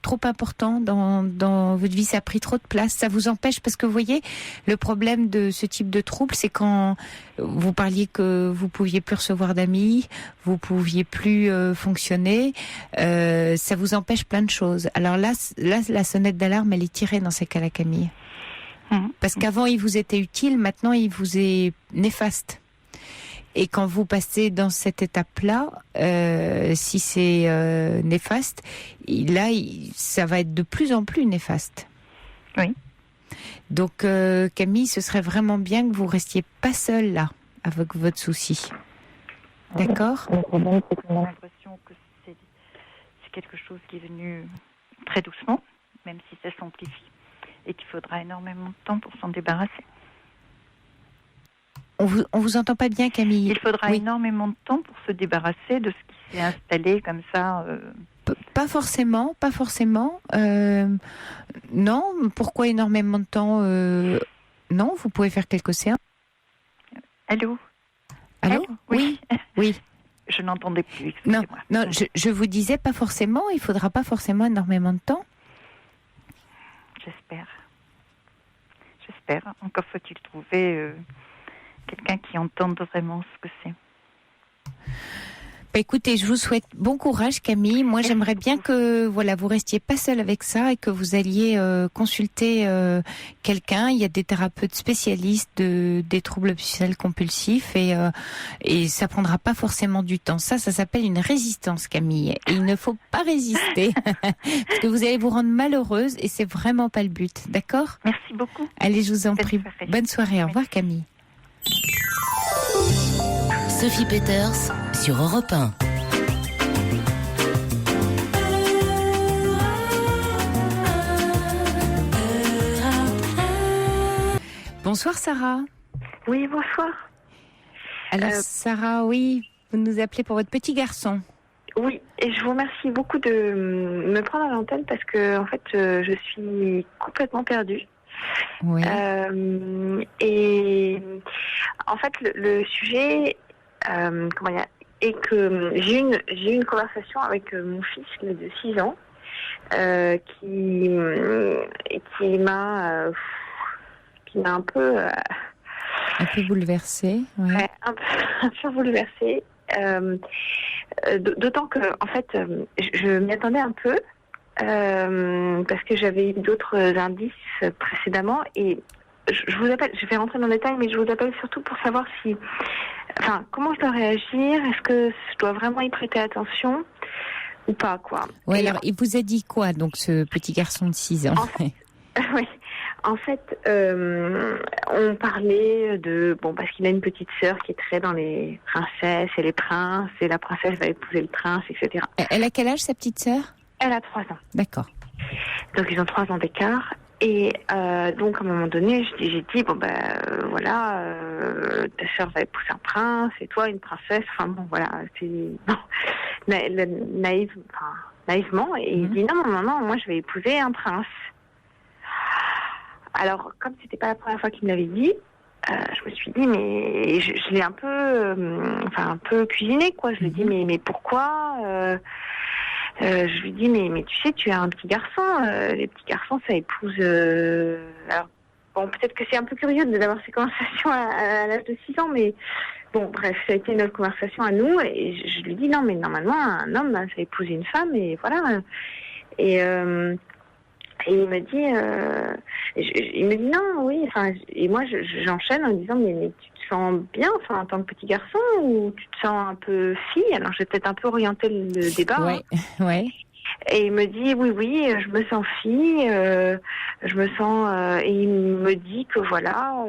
Speaker 1: trop important dans votre vie, ça a pris trop de place, ça vous empêche, parce que vous voyez, le problème de ce type de trouble, c'est quand vous parliez que vous pouviez plus recevoir d'amis, vous pouviez plus fonctionner, ça vous empêche plein de choses. Alors là, la sonnette d'alarme, elle est tirée dans ces cas-là, Camille. Parce qu'avant, il vous était utile, maintenant, il vous est néfaste. Et quand vous passez dans cette étape-là, si c'est néfaste, là, ça va être de plus en plus néfaste.
Speaker 5: Oui.
Speaker 1: Donc, Camille, ce serait vraiment bien que vous restiez pas seule là, avec votre souci. D'accord ?
Speaker 5: Le problème, c'est qu'on a l'impression que c'est quelque chose qui est venu très doucement, même si ça s'amplifie, et qu'il faudra énormément de temps pour s'en débarrasser.
Speaker 1: On vous entend pas bien, Camille.
Speaker 5: Il faudra énormément de temps pour se débarrasser de ce qui s'est installé comme ça.
Speaker 1: Pas forcément. Non, pourquoi énormément de temps Non, vous pouvez faire quelques séances.
Speaker 5: Allô ?
Speaker 1: Oui.
Speaker 5: Je n'entendais plus, excusez-moi.
Speaker 1: Non, je vous disais pas forcément, il faudra pas forcément énormément de temps.
Speaker 5: J'espère. Encore faut-il trouver quelqu'un qui entende vraiment ce que c'est.
Speaker 1: Écoutez, je vous souhaite bon courage, Camille. Moi, j'aimerais bien que vous restiez pas seule avec ça et que vous alliez consulter quelqu'un. Il y a des thérapeutes spécialistes des troubles obsessionnels compulsifs et ça prendra pas forcément du temps. Ça s'appelle une résistance, Camille. Et il ne faut pas résister parce que vous allez vous rendre malheureuse et c'est vraiment pas le but. D'accord ?
Speaker 5: Merci beaucoup.
Speaker 1: Allez, je vous en prie. Bonne soirée. Au revoir, Camille.
Speaker 2: Sophie Peeters sur Europe 1.
Speaker 1: Bonsoir Sarah.
Speaker 6: Oui, bonsoir.
Speaker 1: Alors Sarah, oui, vous nous appelez pour votre petit garçon.
Speaker 6: Oui, et je vous remercie beaucoup de me prendre à l'antenne parce que en fait, je suis complètement perdue.
Speaker 1: Oui.
Speaker 6: Et en fait, le sujet, est que j'ai eu une conversation avec mon fils de 6 ans qui m'a un peu
Speaker 1: bouleversée. Ouais.
Speaker 6: Ouais, un peu bouleversée. D'autant que en fait, je m'y attendais un peu parce que j'avais eu d'autres indices précédemment et je vous appelle, je vais rentrer dans le détail, mais je vous appelle surtout pour savoir comment je dois réagir, est-ce que je dois vraiment y prêter attention ou pas, quoi.
Speaker 1: Ouais, alors, il vous a dit quoi, donc, ce petit garçon de 6 ans?
Speaker 6: Oui. En fait, on parlait parce qu'il a une petite sœur qui est très dans les princesses et les princes, et la princesse va épouser le prince, etc.
Speaker 1: Elle a quel âge, sa petite sœur?
Speaker 6: Elle a 3 ans.
Speaker 1: D'accord.
Speaker 6: Donc, ils ont 3 ans d'écart. Et donc, à un moment donné, j'ai dit, ta sœur va épouser un prince, et toi, une princesse. Enfin, bon, voilà, c'est naïvement. Et il dit, non, moi, je vais épouser un prince. Alors, comme c'était pas la première fois qu'il me l'avait dit, je me suis dit, mais je l'ai un peu cuisiné, quoi. Je lui ai dit, mais pourquoi je lui dis, mais tu sais, tu as un petit garçon. Les petits garçons, ça épouse... Alors, bon, peut-être que c'est un peu curieux d'avoir ces conversations à l'âge de 6 ans, mais bon, bref, ça a été notre conversation à nous. Et je lui dis, non, mais normalement, un homme, ça épouse une femme, et voilà. Et il me dit, non, oui. Et moi, j'enchaîne en disant, mais tu te sens bien, en tant que petit garçon, ou tu te sens un peu fille? Alors, j'ai peut-être un peu orienté le débat.
Speaker 1: Ouais, ouais.
Speaker 6: Et il me dit, oui, je me sens fille, je me sens... et il me dit que voilà,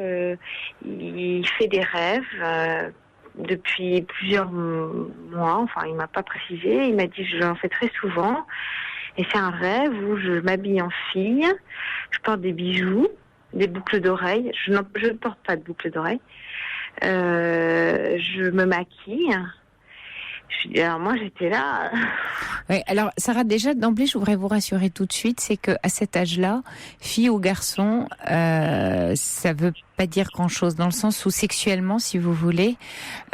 Speaker 6: il fait des rêves depuis plusieurs mois, il m'a pas précisé, il m'a dit, j'en fais très souvent. Et c'est un rêve où je m'habille en fille, je porte des bijoux, des boucles d'oreilles. Je ne porte pas de boucles d'oreilles. Je me maquille. Alors moi, j'étais là.
Speaker 1: Oui, alors Sarah, déjà d'emblée, je voudrais vous rassurer tout de suite, c'est que à cet âge-là, fille ou garçon, ça veut pas dire grand-chose dans le sens où sexuellement, si vous voulez,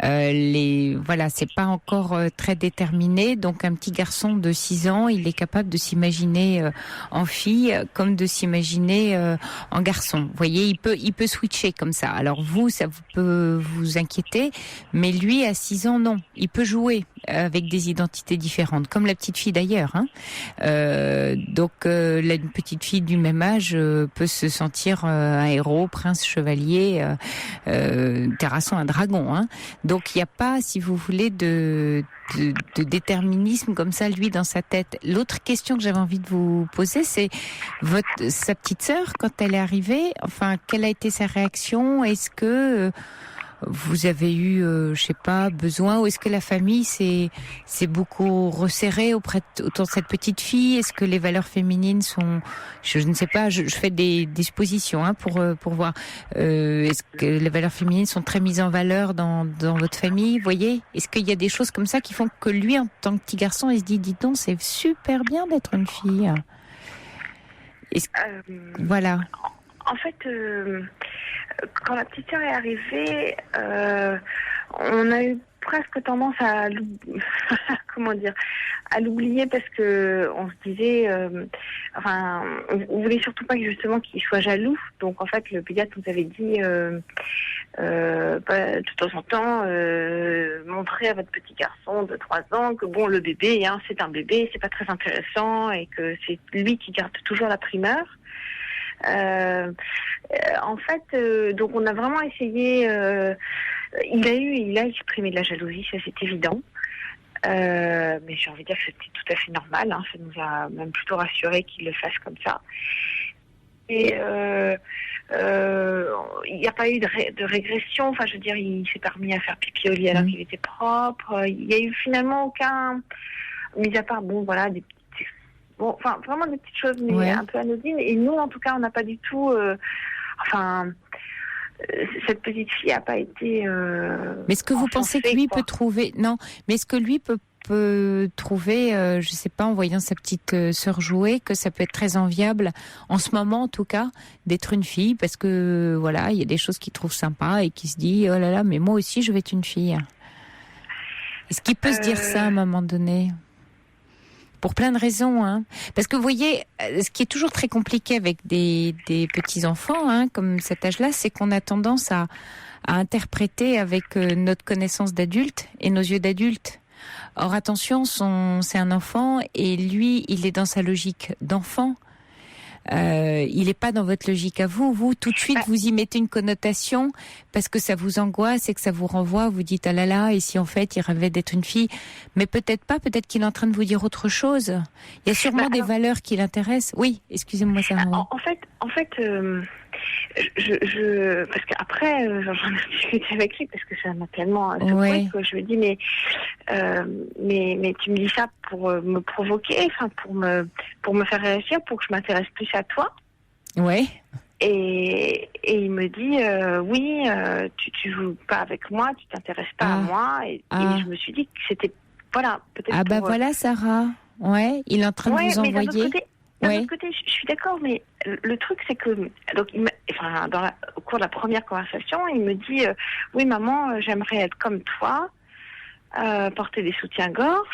Speaker 1: c'est pas encore très déterminé. Donc un petit garçon de 6 ans, il est capable de s'imaginer en fille comme de s'imaginer en garçon. Vous voyez, il peut switcher comme ça. Alors vous, ça peut vous inquiéter, mais lui à 6 ans, non. Il peut jouer avec des identités différentes, comme la petite fille d'ailleurs. Donc une petite fille du même âge peut se sentir un héros, prince, chevalier, terrassant un dragon. Donc il n'y a pas, si vous voulez, de déterminisme comme ça, lui, dans sa tête. L'autre question que j'avais envie de vous poser, c'est sa petite sœur, quand elle est arrivée, enfin, quelle a été sa réaction? Est-ce que vous avez eu, besoin, ou est-ce que la famille s'est beaucoup resserrée autour de cette petite fille? Est-ce que les valeurs féminines sont, je ne sais pas, je fais des suppositions pour voir. Est-ce que les valeurs féminines sont très mises en valeur dans votre famille? Vous voyez, est-ce qu'il y a des choses comme ça qui font que lui, en tant que petit garçon, il se dit, dis donc, c'est super bien d'être une fille. Voilà.
Speaker 6: En fait, quand la petite sœur est arrivée, on a eu presque tendance à l'oublier parce que on se disait, on voulait surtout pas justement qu'il soit jaloux. Donc en fait, le pédiatre nous avait dit de temps en temps montrer à votre petit garçon de 3 ans que bon, le bébé, c'est un bébé, c'est pas très intéressant et que c'est lui qui garde toujours la primeur. En fait, donc on a vraiment essayé. Il a exprimé de la jalousie, ça c'est évident. Mais j'ai envie de dire que c'était tout à fait normal. Ça nous a même plutôt rassuré qu'il le fasse comme ça. Et il n'y a pas eu de régression. Enfin, je veux dire, il s'est pas remis à faire pipi au lit alors qu'il était propre. Il y a eu finalement aucun, mis à part vraiment des petites choses, mais un peu anodines. Et nous, en tout cas, on n'a pas du tout. Cette petite fille n'a pas été.
Speaker 1: Mais est-ce que vous pensez que lui peut trouver? Non, mais est-ce que lui peut trouver, je sais pas, en voyant sa petite sœur jouer, que ça peut être très enviable, en ce moment en tout cas, d'être une fille, parce que voilà, il y a des choses qu'il trouve sympa et qui se dit, oh là là, mais moi aussi je vais être une fille. Est-ce qu'il peut se dire ça à un moment donné? Pour plein de raisons, Parce que vous voyez, ce qui est toujours très compliqué avec des petits-enfants, comme cet âge-là, c'est qu'on a tendance à interpréter avec notre connaissance d'adulte et nos yeux d'adulte. Or, attention, c'est un enfant et lui, il est dans sa logique d'enfant. Il n'est pas dans votre logique à vous. Vous, tout de suite, vous y mettez une connotation parce que ça vous angoisse et que ça vous renvoie. Vous dites, ah là là, et si en fait, il rêvait d'être une fille. Mais peut-être pas, peut-être qu'il est en train de vous dire autre chose. Il y a sûrement des valeurs qui l'intéressent. Oui, excusez-moi, Sarah.
Speaker 6: En fait, parce qu'après, j'en ai discuté avec lui parce que ça m'a tellement secoué que je lui ai dit, mais tu me dis ça pour me provoquer, pour me faire réagir, pour que je m'intéresse plus à toi.
Speaker 1: Ouais.
Speaker 6: Et il me dit, tu joues pas avec moi, tu t'intéresses pas à moi. Et je me suis dit que c'était, peut-être.
Speaker 1: Voilà, Sarah. Ouais, il est en train de vous envoyer.
Speaker 6: D'un autre côté, je suis d'accord, mais le truc, c'est que donc au cours de la première conversation, il me dit oui, maman, j'aimerais être comme toi, porter des soutiens-gorge.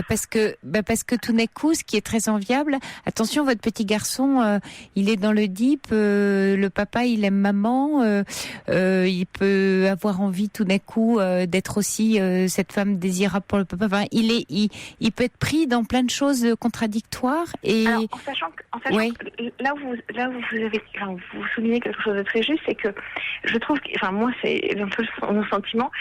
Speaker 1: Parce que tout d'un coup, ce qui est très enviable, attention, votre petit garçon, il est dans le deep, le papa, il aime maman, il peut avoir envie tout d'un coup d'être aussi cette femme désirable pour le papa. Enfin, il peut être pris dans plein de choses contradictoires. Et
Speaker 6: alors, en sachant que là où vous soulignez quelque chose de très juste, c'est que je trouve que, moi, c'est un peu mon sentiment.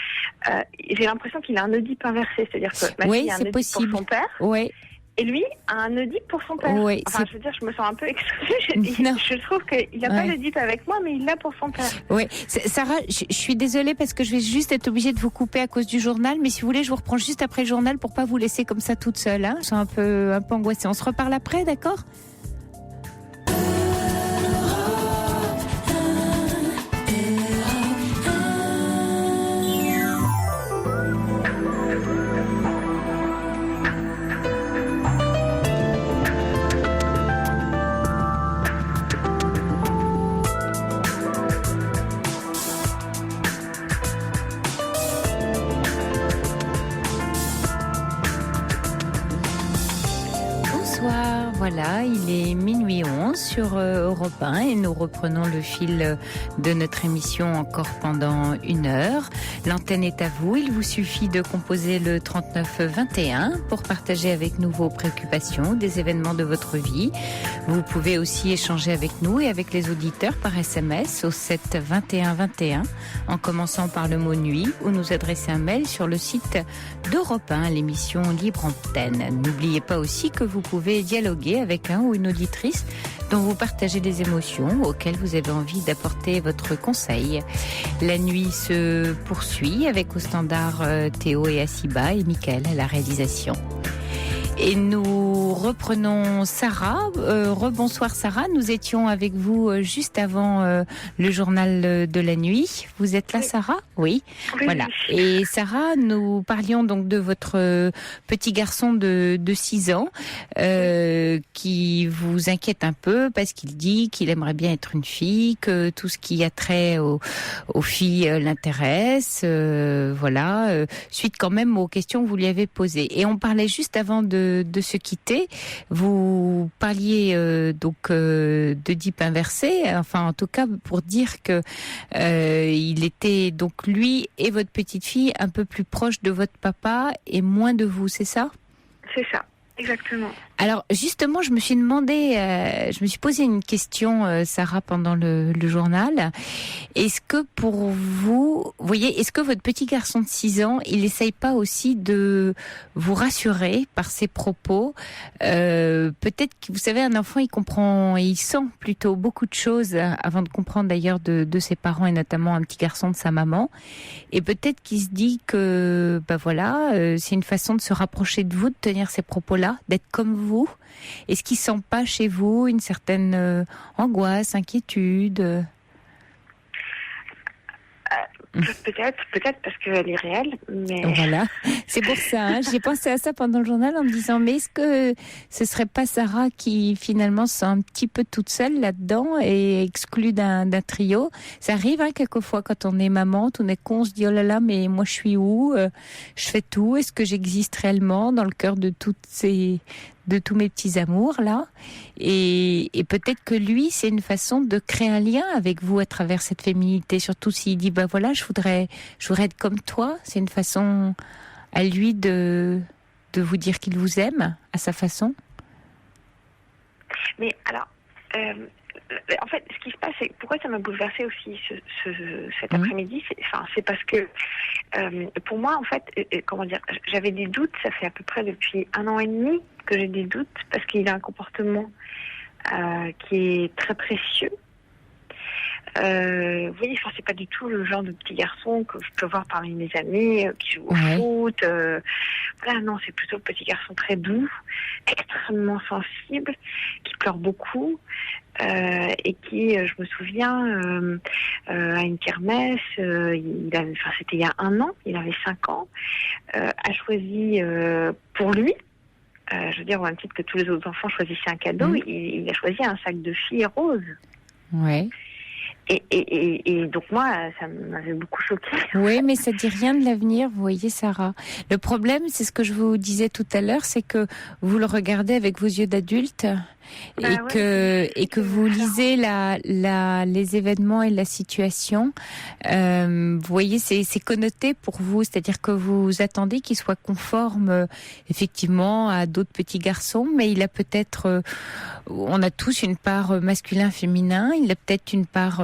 Speaker 6: J'ai l'impression qu'il a un Oedipe inversé, c'est-à-dire que ma fille a un Oedipe pour son père.
Speaker 1: Oui.
Speaker 6: Et lui a un Oedipe pour son père.
Speaker 1: Oui,
Speaker 6: je veux dire, je me sens un peu exclue. Je trouve qu'il n'a pas l'Oedipe avec moi, mais il l'a pour son père.
Speaker 1: Oui. Sarah, je suis désolée parce que je vais juste être obligée de vous couper à cause du journal, mais si vous voulez, je vous reprends juste après le journal pour pas vous laisser comme ça toute seule. Je suis un peu angoissée. On se reparle après, d'accord ? Voilà, il est minuit 11 sur Europe 1 et nous reprenons le fil de notre émission encore pendant 1 heure. L'antenne est à vous, il vous suffit de composer le 39 21 pour partager avec nous vos préoccupations, des événements de votre vie. Vous pouvez aussi échanger avec nous et avec les auditeurs par SMS au 7 21 21 en commençant par le mot nuit ou nous adresser un mail sur le site d'Europe 1, l'émission Libre Antenne. N'oubliez pas aussi que vous pouvez dialoguer avec un ou une auditrice dont vous partagez des émotions auxquelles vous avez envie d'apporter votre conseil. La nuit se poursuit avec au standard Théo et Asiba et Mickaël à la réalisation. Et nous reprenons Sarah. Rebonsoir Sarah, nous étions avec vous juste avant le journal de la nuit. Vous êtes là Sarah ? Oui. Voilà. Et Sarah, nous parlions donc de votre petit garçon de 6 ans qui vous inquiète un peu parce qu'il dit qu'il aimerait bien être une fille, que tout ce qui a trait aux filles l'intéresse. Voilà. Suite quand même aux questions que vous lui avez posées. Et on parlait juste avant de se quitter. Vous parliez d'Oedipe inversé, enfin en tout cas pour dire que il était donc lui et votre petite fille un peu plus proches de votre papa et moins de vous, c'est ça ?
Speaker 6: C'est ça, exactement.
Speaker 1: Alors justement, je me suis posé une question, Sarah, pendant le journal. Est-ce que pour vous, voyez, est-ce que votre petit garçon de 6 ans, il n'essaye pas aussi de vous rassurer par ses propos ? Peut-être que, vous savez, un enfant, il comprend et il sent plutôt beaucoup de choses avant de comprendre d'ailleurs de ses parents et notamment un petit garçon de sa maman. Et peut-être qu'il se dit que, c'est une façon de se rapprocher de vous, de tenir ces propos-là, d'être comme vous. Est-ce qu'il sent pas chez vous une certaine angoisse, inquiétude ?
Speaker 6: Peut-être parce qu'elle est réelle, mais...
Speaker 1: Voilà, c'est pour ça. J'ai pensé à ça pendant le journal en me disant, mais est-ce que ce serait pas Sarah qui finalement se sent un petit peu toute seule là-dedans et exclue d'un trio ? Ça arrive quelquefois quand on est maman, tout d'un coup on se dit, oh là là, mais moi je suis où ? Je fais tout, est-ce que j'existe réellement dans le cœur de tous mes petits amours là, et peut-être que lui c'est une façon de créer un lien avec vous à travers cette féminité, surtout s'il dit je voudrais être comme toi. C'est une façon à lui de vous dire qu'il vous aime à sa façon.
Speaker 6: Mais alors en fait, ce qui se passe, c'est pourquoi ça m'a bouleversée aussi cet après-midi. C'est parce que pour moi, en fait, j'avais des doutes. Ça fait à peu près depuis 1 an et demi que j'ai des doutes parce qu'il a un comportement qui est très précieux. Vous voyez, c'est pas du tout le genre de petit garçon que je peux voir parmi mes amis qui joue au foot. Non, c'est plutôt le petit garçon très doux, extrêmement sensible, qui pleure beaucoup et qui, je me souviens, à une kermesse, c'était il y a 1 an, il avait 5 ans, a choisi pour lui. Je veux dire, au même titre que tous les autres enfants choisissaient un cadeau, il a choisi un sac de filles rose.
Speaker 1: Ouais.
Speaker 6: Et donc moi, ça m'avait beaucoup choquée.
Speaker 1: Oui, mais ça dit rien de l'avenir, vous voyez Sarah. Le problème, c'est ce que je vous disais tout à l'heure, c'est que vous le regardez avec vos yeux d'adulte et que vous lisez les événements et la situation. Vous voyez, c'est connoté pour vous, c'est-à-dire que vous attendez qu'il soit conforme effectivement à d'autres petits garçons, mais il a peut-être, on a tous une part masculin-féminin, il a peut-être une part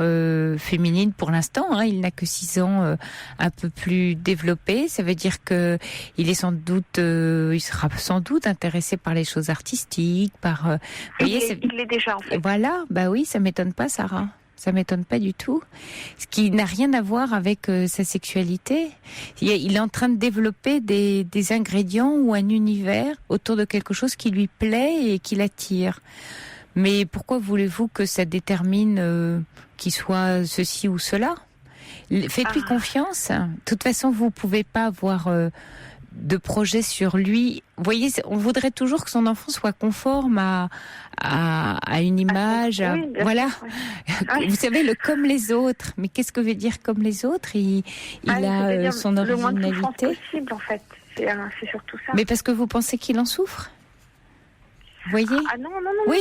Speaker 1: féminine pour l'instant, il n'a que 6 ans, un peu plus développé. Ça veut dire que il est il sera sans doute intéressé par les choses artistiques, par
Speaker 6: il l'est déjà en fait.
Speaker 1: Voilà, oui, ça m'étonne pas Sarah. Ça m'étonne pas du tout. Ce qui n'a rien à voir avec sa sexualité. Il est en train de développer des ingrédients ou un univers autour de quelque chose qui lui plaît et qui l'attire. Mais pourquoi voulez-vous que ça détermine qu'il soit ceci ou cela ? Faites-lui confiance. De toute façon, vous pouvez pas avoir de projet sur lui. Vous voyez, on voudrait toujours que son enfant soit conforme à une image. Voilà. Vous savez, le comme les autres. Mais qu'est-ce que veut dire comme les autres ? Il a son originalité.
Speaker 6: Le moins de souffrance possible, en fait. C'est surtout ça.
Speaker 1: Mais parce que vous pensez qu'il en souffre ? Vous voyez?
Speaker 6: Ah non,
Speaker 1: Oui.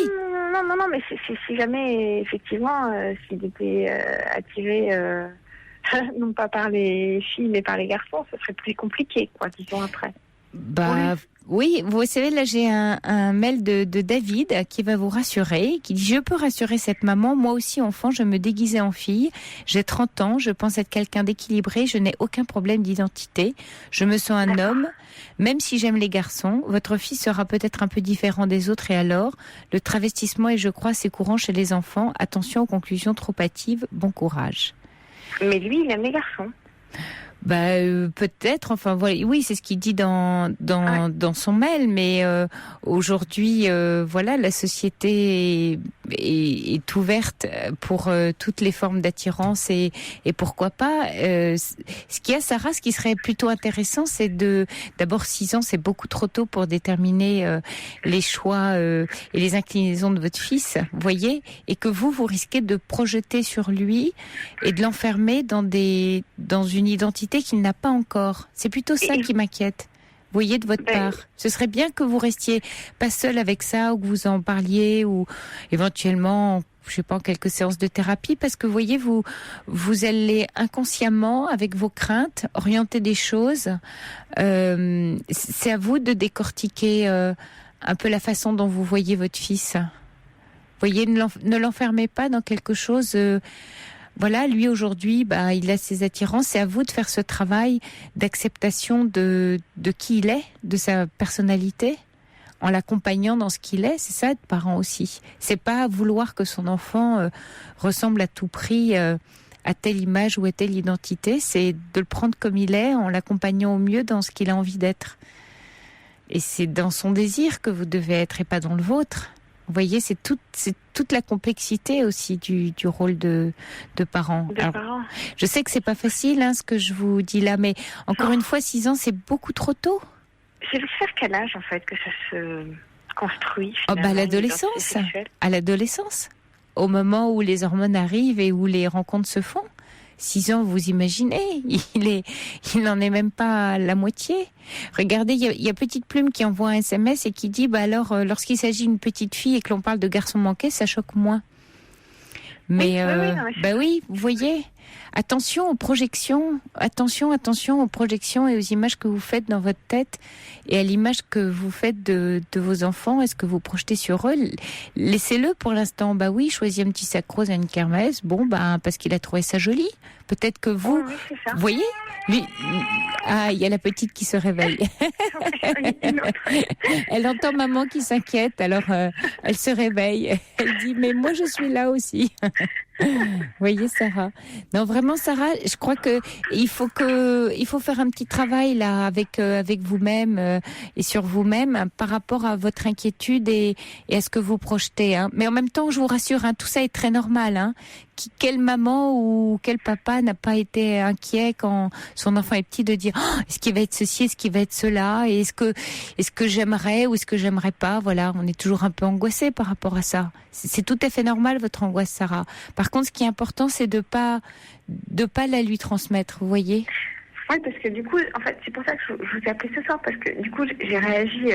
Speaker 6: non, mais si jamais, effectivement, s'il était attiré, non pas par les filles, mais par les garçons, ce serait plus compliqué, quoi, disons après.
Speaker 1: Bah oui, vous savez, là j'ai un mail de David qui va vous rassurer, qui dit: je peux rassurer cette maman, moi aussi enfant, je me déguisais en fille, j'ai 30 ans, je pense être quelqu'un d'équilibré, je n'ai aucun problème d'identité, je me sens un homme, même si j'aime les garçons, votre fils sera peut-être un peu différent des autres et alors, le travestissement est, je crois, assez courant chez les enfants, attention aux conclusions trop hâtives, bon courage.
Speaker 6: Mais lui, il aime les garçons.
Speaker 1: Bah peut-être, enfin voilà, oui, c'est ce qu'il dit dans son mail, mais aujourd'hui voilà, la société est ouverte pour toutes les formes d'attirance et pourquoi pas ce qu'il y a, Sarah, ce qui serait plutôt intéressant, c'est d'abord 6 ans, c'est beaucoup trop tôt pour déterminer les choix et les inclinaisons de votre fils, vous voyez, et que vous risquez de projeter sur lui et de l'enfermer dans une identité qu'il n'a pas encore. C'est plutôt ça qui m'inquiète. Vous voyez, de votre part. Ce serait bien que vous restiez pas seul avec ça, ou que vous en parliez, ou éventuellement, je sais pas, quelques séances de thérapie, parce que vous voyez, vous allez inconsciemment, avec vos craintes, orienter des choses. C'est à vous de décortiquer un peu la façon dont vous voyez votre fils. Vous voyez, ne l'enfermez pas dans quelque chose. Voilà, lui aujourd'hui, il a ses attirances. C'est à vous de faire ce travail d'acceptation de qui il est, de sa personnalité, en l'accompagnant dans ce qu'il est. C'est ça, être parent aussi. C'est pas vouloir que son enfant ressemble à tout prix à telle image ou à telle identité. C'est de le prendre comme il est, en l'accompagnant au mieux dans ce qu'il a envie d'être. Et c'est dans son désir que vous devez être et pas dans le vôtre. Vous voyez, c'est toute la complexité aussi du rôle de parent. Alors, je sais que c'est pas facile, ce que je vous dis là, mais encore une fois, 6 ans, c'est beaucoup trop tôt.
Speaker 6: C'est vers quel âge, en fait, que ça se construit?
Speaker 1: À l'adolescence. Au moment où les hormones arrivent et où les rencontres se font. 6 ans, vous imaginez, il n'en est même pas la moitié. Regardez, il y a Petite Plume qui envoie un SMS et qui dit, lorsqu'il s'agit d'une petite fille et que l'on parle de garçon manqué, ça choque moins. Mais oui, vous voyez, attention aux projections et aux images que vous faites dans votre tête et à l'image que vous faites de vos enfants. Est-ce que vous projetez sur eux? Laissez-le pour l'instant. Oui, choisis un petit sac rose à une kermesse. Parce qu'il a trouvé ça joli. Peut-être que vous voyez, lui, il y a la petite qui se réveille. Elle entend maman qui s'inquiète, alors elle se réveille. Elle dit, mais moi je suis là aussi. Vous voyez, Sarah? Non, vraiment, Sarah, je crois que il faut faire un petit travail là avec vous-même et sur vous-même par rapport à votre inquiétude et à ce que vous projetez. Mais en même temps, je vous rassure, tout ça est très normal. Quelle maman ou quel papa n'a pas été inquiet quand son enfant est petit de dire est-ce qu'il va être ceci, est-ce qu'il va être cela, et est-ce que j'aimerais ou est-ce que j'aimerais pas. Voilà, on est toujours un peu angoissé par rapport à ça. C'est tout à fait normal, votre angoisse, Sarah. Par contre, ce qui est important, c'est de pas la lui transmettre, vous voyez.
Speaker 6: Oui, parce que du coup, en fait, c'est pour ça que je vous ai appelé ce soir, parce que du coup, j'ai réagi.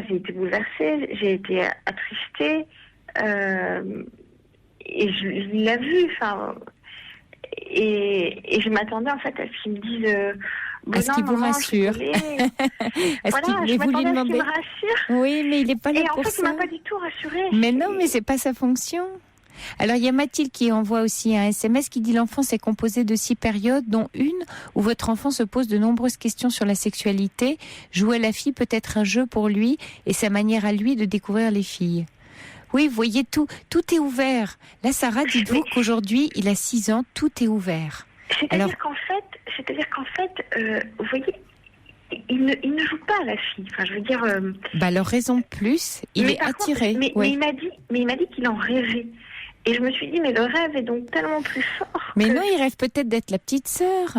Speaker 6: J'ai été bouleversée, j'ai été attristée. Et je l'ai vu, et je m'attendais en fait à ce qu'il me dise
Speaker 1: est-ce qu'il vous rassure?
Speaker 6: Je m'attendais à ce qu'il me rassure.
Speaker 1: Oui, mais il n'est pas là pour ça.
Speaker 6: Et en fait, il m'a pas du tout rassurée.
Speaker 1: Mais non, mais c'est pas sa fonction. Alors, il y a Mathilde qui envoie aussi un SMS qui dit: l'enfance est composée de 6 périodes, dont une où votre enfant se pose de nombreuses questions sur la sexualité. Jouer à la fille peut être un jeu pour lui et sa manière à lui de découvrir les filles. Oui, vous voyez, tout est ouvert. Là, Sarah, dites-vous qu'aujourd'hui, il a 6 ans, tout est ouvert.
Speaker 6: C'est-à-dire qu'en fait, vous voyez, il ne joue pas à la fille. Enfin, je veux dire.
Speaker 1: Alors, raison de plus, il est attiré.
Speaker 6: Mais il m'a dit qu'il en rêvait. Et je me suis dit, mais le rêve est donc tellement plus fort.
Speaker 1: Mais non, il rêve peut-être d'être la petite sœur.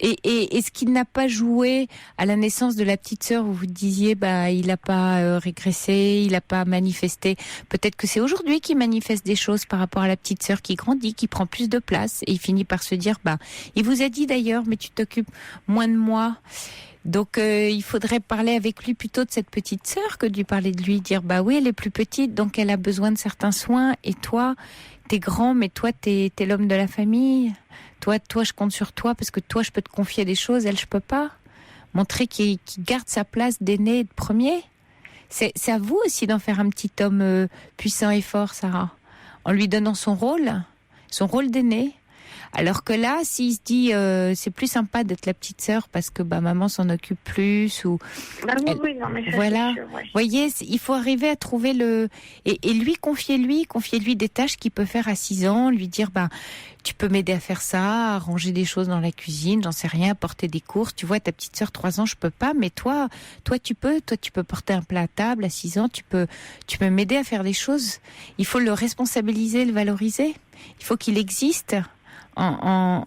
Speaker 1: Et est-ce qu'il n'a pas joué à la naissance de la petite sœur où vous disiez il n'a pas régressé, il n'a pas manifesté? Peut-être que c'est aujourd'hui qu'il manifeste des choses par rapport à la petite sœur qui grandit, qui prend plus de place et il finit par se dire il vous a dit d'ailleurs, mais tu t'occupes moins de moi. Donc il faudrait parler avec lui plutôt de cette petite sœur que de lui parler de lui, dire bah oui, elle est plus petite, donc elle a besoin de certains soins, et toi, t'es grand, mais toi t'es l'homme de la famille. Toi, je compte sur toi parce que toi, je peux te confier des choses, elle, je peux pas. Montrer qu'il garde sa place d'aîné et de premier. C'est à vous aussi d'en faire un petit homme puissant et fort, Sarah, en lui donnant son rôle d'aîné. Alors que là, s'il se dit c'est plus sympa d'être la petite sœur parce que maman s'en occupe plus ou
Speaker 6: oui, non, mais ça,
Speaker 1: voilà.
Speaker 6: c'est sûr, ouais.
Speaker 1: Voyez, il faut arriver à trouver et lui confier des tâches qu'il peut faire à 6 ans, lui dire tu peux m'aider à faire ça, à ranger des choses dans la cuisine, j'en sais rien, à porter des courses. Tu vois, ta petite sœur 3 ans, je peux pas, mais toi tu peux porter un plat à table à 6 ans, tu peux m'aider à faire des choses. Il faut le responsabiliser, le valoriser. Il faut qu'il existe. En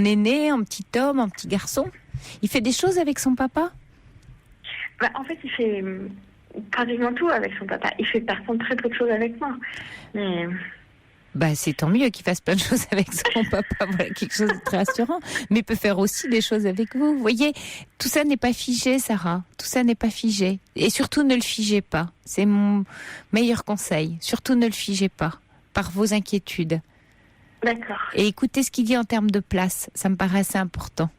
Speaker 1: aîné, en petit homme, en petit garçon. Il fait des choses avec son papa ?
Speaker 6: En fait, il fait pratiquement tout avec son papa. Il fait par contre très peu de choses avec moi. Mais...
Speaker 1: c'est tant mieux qu'il fasse plein de choses avec son papa. Voilà, quelque chose de très rassurant. Mais il peut faire aussi des choses avec vous. Vous voyez, tout ça n'est pas figé, Sarah. Tout ça n'est pas figé. Et surtout, ne le figez pas. C'est mon meilleur conseil. Surtout, ne le figez pas par vos inquiétudes.
Speaker 6: D'accord.
Speaker 1: Et écoutez ce qu'il dit en termes de place. Ça me paraît assez important.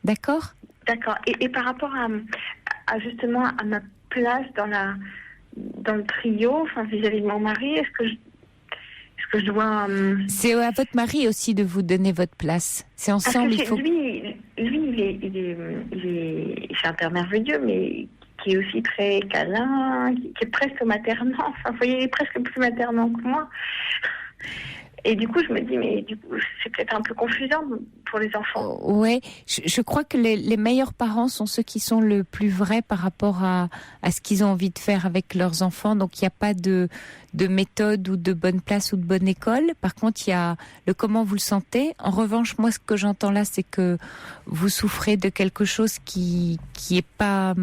Speaker 1: D'accord ?
Speaker 6: D'accord. Et par rapport à justement à ma place dans le trio, vis-à-vis de mon mari, est-ce que je dois...
Speaker 1: C'est à votre mari aussi de vous donner votre place. C'est ensemble, il faut...
Speaker 6: Lui, c'est un père merveilleux, mais qui est aussi très câlin, qui est presque maternant. Vous voyez, il est presque plus maternant que moi. Et du coup, je me dis, mais du coup, c'est peut-être un peu confusant pour les enfants.
Speaker 1: Ouais, je crois que les meilleurs parents sont ceux qui sont le plus vrais par rapport à ce qu'ils ont envie de faire avec leurs enfants. Donc, il n'y a pas de méthode ou de bonne place ou de bonne école. Par contre, il y a le comment vous le sentez. En revanche, moi, ce que j'entends là, c'est que vous souffrez de quelque chose qui est pas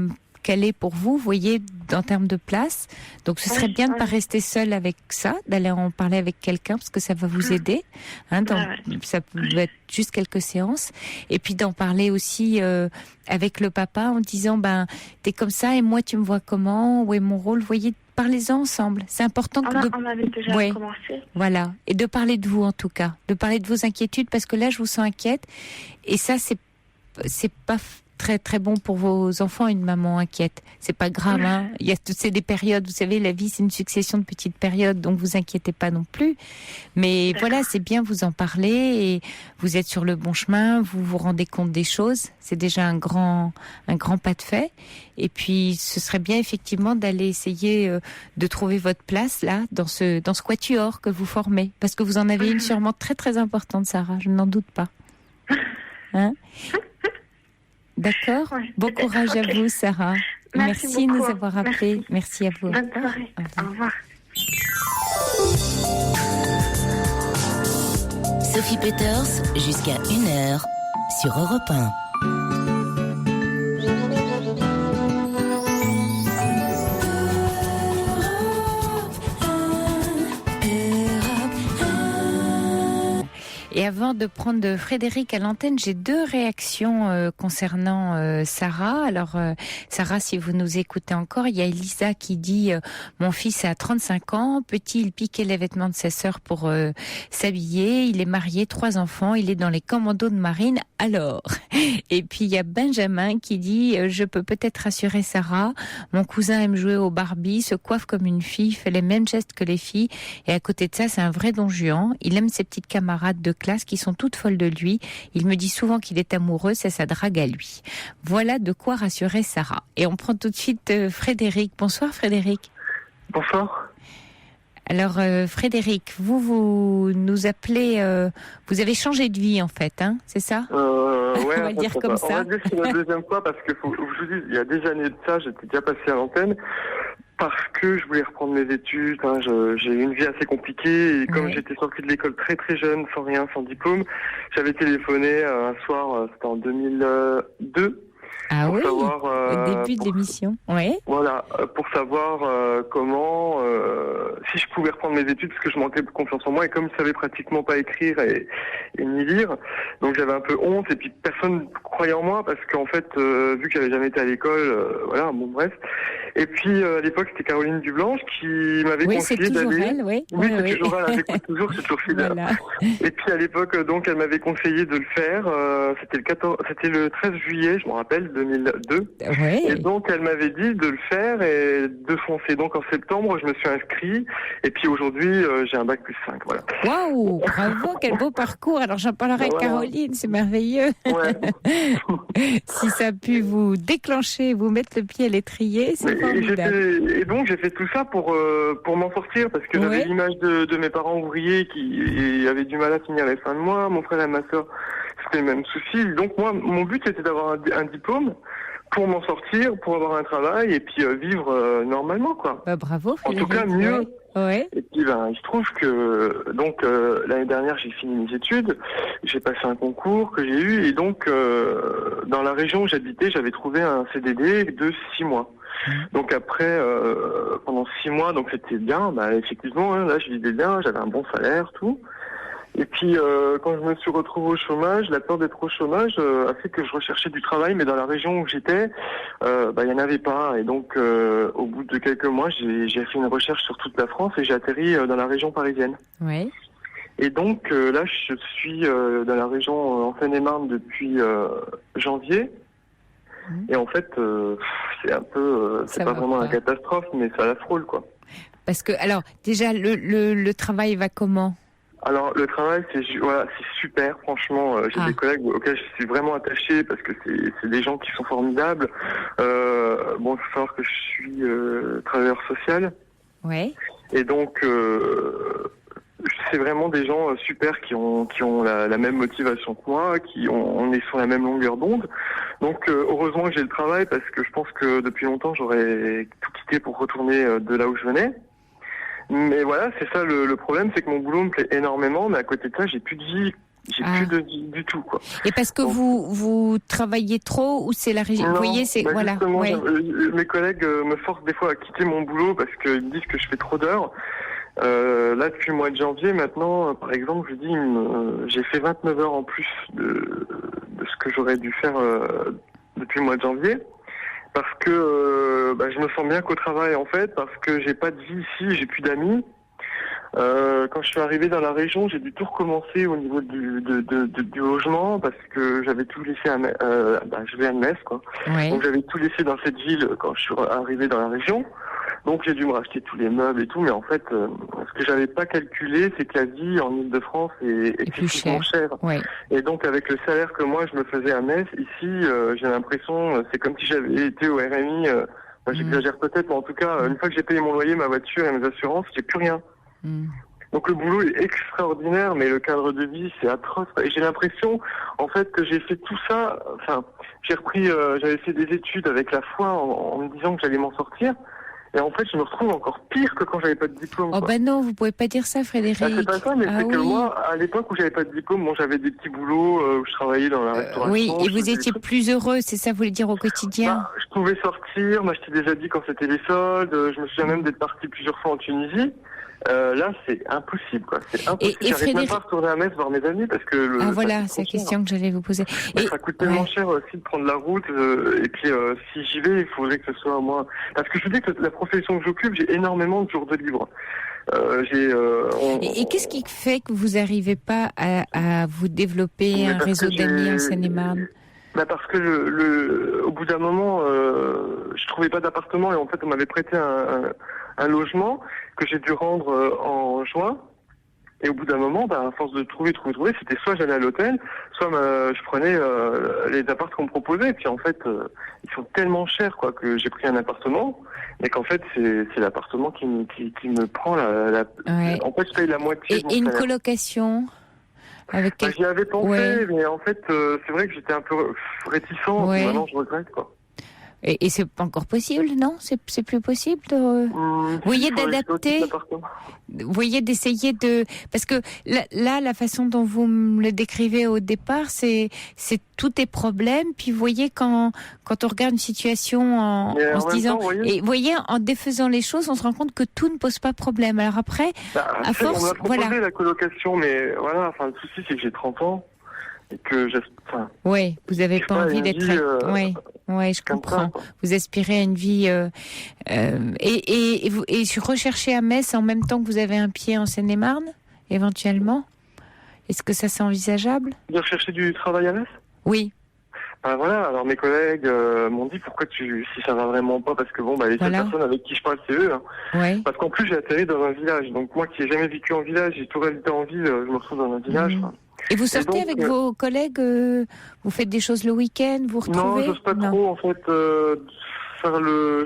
Speaker 1: calé pour vous, voyez, en termes de place. Donc, ce serait bien de ne pas rester seul avec ça, d'aller en parler avec quelqu'un, parce que ça va vous aider. Ça peut être juste quelques séances. Et puis, d'en parler aussi avec le papa en disant, t'es comme ça, et moi, tu me vois comment, où est mon rôle, vous voyez, parlez-en ensemble. C'est important
Speaker 6: on avait déjà commencé.
Speaker 1: Voilà. Et de parler de vous, en tout cas. De parler de vos inquiétudes, parce que là, je vous sens inquiète. Et ça, c'est pas très très bon pour vos enfants, une maman inquiète. C'est pas grave, hein. C'est des périodes, vous savez, la vie c'est une succession de petites périodes, donc vous inquiétez pas non plus. Mais voilà, c'est bien vous en parler et vous êtes sur le bon chemin, vous vous rendez compte des choses, c'est déjà un grand pas de fait. Et puis ce serait bien effectivement d'aller essayer de trouver votre place là dans ce quatuor que vous formez, parce que vous en avez une sûrement très très importante, Sarah, je n'en doute pas. Hein? D'accord. Bon courage à vous, Sarah. Merci de nous avoir appelés. Merci à vous.
Speaker 6: Bonne soirée. Au revoir.
Speaker 2: Sophie Peters, jusqu'à 1h sur Europe 1.
Speaker 1: Et avant de prendre Frédéric à l'antenne, j'ai 2 réactions concernant Sarah. Alors, Sarah, si vous nous écoutez encore, il y a Elisa qui dit mon fils a 35 ans, petit, il piquait les vêtements de sa sœur pour s'habiller. Il est marié, 3 enfants, il est dans les commandos de marine. Alors, et puis il y a Benjamin qui dit je peux peut-être rassurer Sarah. Mon cousin aime jouer au Barbie, se coiffe comme une fille, fait les mêmes gestes que les filles. Et à côté de ça, c'est un vrai don Juan. Il aime ses petites camarades de classe qui sont toutes folles de lui. Il me dit souvent qu'il est amoureux, c'est sa drague à lui. Voilà de quoi rassurer Sarah. Et on prend tout de suite Frédéric. Bonsoir Frédéric.
Speaker 7: Bonsoir.
Speaker 1: Alors Frédéric, vous nous appelez, vous avez changé de vie en fait, hein, c'est ça?
Speaker 7: Ouais,
Speaker 1: on va le dire comme ça.
Speaker 7: On va dire que c'est la deuxième fois parce que je vous dis, il y a des années de ça, j'étais déjà passé à l'antenne parce que je voulais reprendre mes études. Hein, j'ai eu une vie assez compliquée et comme j'étais sorti de l'école très très jeune, sans rien, sans diplôme, j'avais téléphoné un soir, c'était en 2002.
Speaker 1: Ah
Speaker 4: pour
Speaker 1: oui,
Speaker 4: savoir,
Speaker 1: au début de l'émission. Oui.
Speaker 4: Voilà, pour savoir comment, si je pouvais reprendre mes études, parce que je manquais de confiance en moi, et comme je savais pratiquement pas écrire et ni lire, donc j'avais un peu honte, et puis personne croyait en moi, parce qu'en fait, vu que j'avais jamais été à l'école, voilà, bon bref. Et puis à l'époque, c'était Caroline Dublanche qui m'avait conseillé d'aller...
Speaker 1: Elle, oui.
Speaker 4: Oui, c'est toujours elle, j'écoute toujours, c'est toujours fidèle.
Speaker 1: Voilà.
Speaker 4: Et puis à l'époque, donc, elle m'avait conseillé de le faire, c'était le 13 juillet, je me rappelle, 2002.
Speaker 1: Oui.
Speaker 4: Et donc, elle m'avait dit de le faire et de foncer. Donc, en septembre, je me suis inscrit. Et puis, aujourd'hui, j'ai un bac plus 5. Voilà.
Speaker 1: Waouh, bravo, quel beau parcours. Alors, j'en parlerai avec Caroline, c'est merveilleux.
Speaker 4: Ouais.
Speaker 1: Si ça a pu vous déclencher, vous mettre le pied à l'étrier, c'est formidable.
Speaker 4: Et donc, j'ai fait tout ça pour m'en sortir parce que j'avais l'image de mes parents ouvriers qui avaient du mal à finir les fins de mois. Mon frère et ma sœur, c'était le même souci. Donc, moi, mon but, c'était d'avoir un diplôme pour m'en sortir, pour avoir un travail et puis vivre normalement, quoi.
Speaker 1: Bah, bravo, Frédéric.
Speaker 4: En tout cas, mieux.
Speaker 1: Ouais.
Speaker 4: Et puis, il se trouve que donc l'année dernière, j'ai fini mes études, j'ai passé un concours que j'ai eu et donc dans la région où j'habitais, j'avais trouvé un CDD de 6 mois. Donc après, pendant 6 mois, donc c'était bien. Bah effectivement, là, je vivais bien, j'avais un bon salaire, tout. Et puis, quand je me suis retrouvé au chômage, la peur d'être au chômage a fait que je recherchais du travail, mais dans la région où j'étais, il n'y en avait pas. Et donc, au bout de quelques mois, j'ai fait une recherche sur toute la France et j'ai atterri dans la région parisienne.
Speaker 1: Oui.
Speaker 4: Et donc, là, je suis dans la région en Seine-et-Marne depuis janvier. Et en fait, c'est un peu, c'est pas vraiment la catastrophe, mais ça la frôle, quoi.
Speaker 1: Parce que, alors, déjà, le travail va comment ?
Speaker 4: Alors le travail c'est super, franchement j'ai des collègues auxquels je suis vraiment attaché parce que c'est des gens qui sont formidables. Bon, il faut savoir que je suis travailleur social. Ouais. Et donc c'est vraiment des gens super qui ont la même motivation que moi, on est sur la même longueur d'onde. Donc heureusement que j'ai le travail parce que je pense que depuis longtemps j'aurais tout quitté pour retourner de là où je venais. Mais voilà, c'est ça le problème, c'est que mon boulot me plaît énormément, mais à côté de ça, j'ai plus de vie. J'ai plus de vie du tout, quoi.
Speaker 1: Et parce que donc, vous travaillez trop ou c'est la région? Vous voyez, c'est voilà.
Speaker 4: Ouais. Mes collègues me forcent des fois à quitter mon boulot parce qu'ils me disent que je fais trop d'heures. Là, depuis le mois de janvier, maintenant, par exemple, je dis, j'ai fait 29 heures en plus de ce que j'aurais dû faire depuis le mois de janvier. Parce que je me sens bien qu'au travail en fait, parce que j'ai pas de vie ici, j'ai plus d'amis. Quand je suis arrivé dans la région, j'ai dû tout recommencer au niveau du logement parce que j'avais tout laissé je vais à Metz, quoi. Ouais. Donc j'avais tout laissé dans cette ville quand je suis arrivé dans la région. Donc j'ai dû me racheter tous les meubles et tout, mais en fait, ce que j'avais pas calculé, c'est que la vie en Ile-de-France est excessivement chère. Ouais. Et donc avec le salaire que moi je me faisais à Metz, ici, j'ai l'impression, c'est comme si j'avais été au RMI. J'exagère peut-être, mais en tout cas, une fois que j'ai payé mon loyer, ma voiture et mes assurances, j'ai plus rien. Donc le boulot est extraordinaire, mais le cadre de vie, c'est atroce. Et j'ai l'impression, en fait, que j'ai fait tout ça. Enfin, j'ai repris, j'avais fait des études avec la foi en me disant que j'allais m'en sortir. Et en fait, je me retrouve encore pire que quand j'avais pas de diplôme.
Speaker 1: Oh bah non, vous pouvez pas dire ça, Frédéric.
Speaker 4: C'est pas ça, mais c'est que moi, à l'époque où j'avais pas de diplôme, j'avais des petits boulots où je travaillais dans la restauration.
Speaker 1: Oui, et vous étiez plus heureux, c'est ça, vous voulez dire au quotidien?
Speaker 4: Je pouvais sortir, m'acheter des habits quand c'était les soldes. Je me souviens même d'être parti plusieurs fois en Tunisie. Là, c'est impossible, quoi. C'est impossible. J'arrive même pas à retourner à Metz voir mes amis parce que
Speaker 1: voilà, c'est la question que j'allais vous poser.
Speaker 4: Ça coûte tellement cher aussi de prendre la route. Et puis, si j'y vais, il faudrait que ce soit moi. Parce que je vous dis que la profession que j'occupe, j'ai énormément de jours de libre.
Speaker 1: Et qu'est-ce qui fait que vous n'arrivez pas à vous développer un réseau d'amis en Seine-et-Marne?
Speaker 4: Parce que au bout d'un moment, je trouvais pas d'appartement et en fait, on m'avait prêté un logement que j'ai dû rendre en juin. Et au bout d'un moment, à force de trouver, c'était soit j'allais à l'hôtel, soit je prenais les appartements qu'on me proposait. Et puis en fait, ils sont tellement chers, quoi, que j'ai pris un appartement. Et qu'en fait, c'est l'appartement qui me prend En fait, je paye la moitié.
Speaker 1: Et une colocation avec
Speaker 4: J'y avais pensé, mais en fait, c'est vrai que j'étais un peu réticent. Ouais. Maintenant, je regrette, quoi.
Speaker 1: Et c'est pas encore possible, non? C'est plus possible de... Vous voyez, d'adapter. Vous voyez, d'essayer de... Parce que là, la façon dont vous me le décrivez au départ, c'est tous tes problèmes. Puis vous voyez, quand on regarde une situation en se disant... Et vous voyez, en défaisant les choses, on se rend compte que tout ne pose pas problème. Alors après, à force...
Speaker 7: On m'a proposé la colocation, mais voilà, enfin, le souci, c'est que j'ai 30 ans. Et que
Speaker 1: oui, vous n'avez pas envie d'être... Oui, je comprends. Vous aspirez à une vie... Et vous recherchez à Metz en même temps que vous avez un pied en Seine-et-Marne, éventuellement? Est-ce que ça, c'est envisageable?
Speaker 7: De rechercher du travail à Metz?
Speaker 1: Oui.
Speaker 7: Voilà, alors mes collègues m'ont dit pourquoi si ça va vraiment pas, parce que les seules personnes avec qui je parle, c'est eux. Hein.
Speaker 1: Ouais.
Speaker 7: Parce qu'en plus, j'ai atterri dans un village. Donc moi qui n'ai jamais vécu en village, j'ai toujours habité en ville, je me retrouve dans un village.
Speaker 1: Et vous sortez donc, avec vos collègues, vous faites des choses le week-end, vous retrouvez?
Speaker 7: Non, j'ose pas trop, en fait,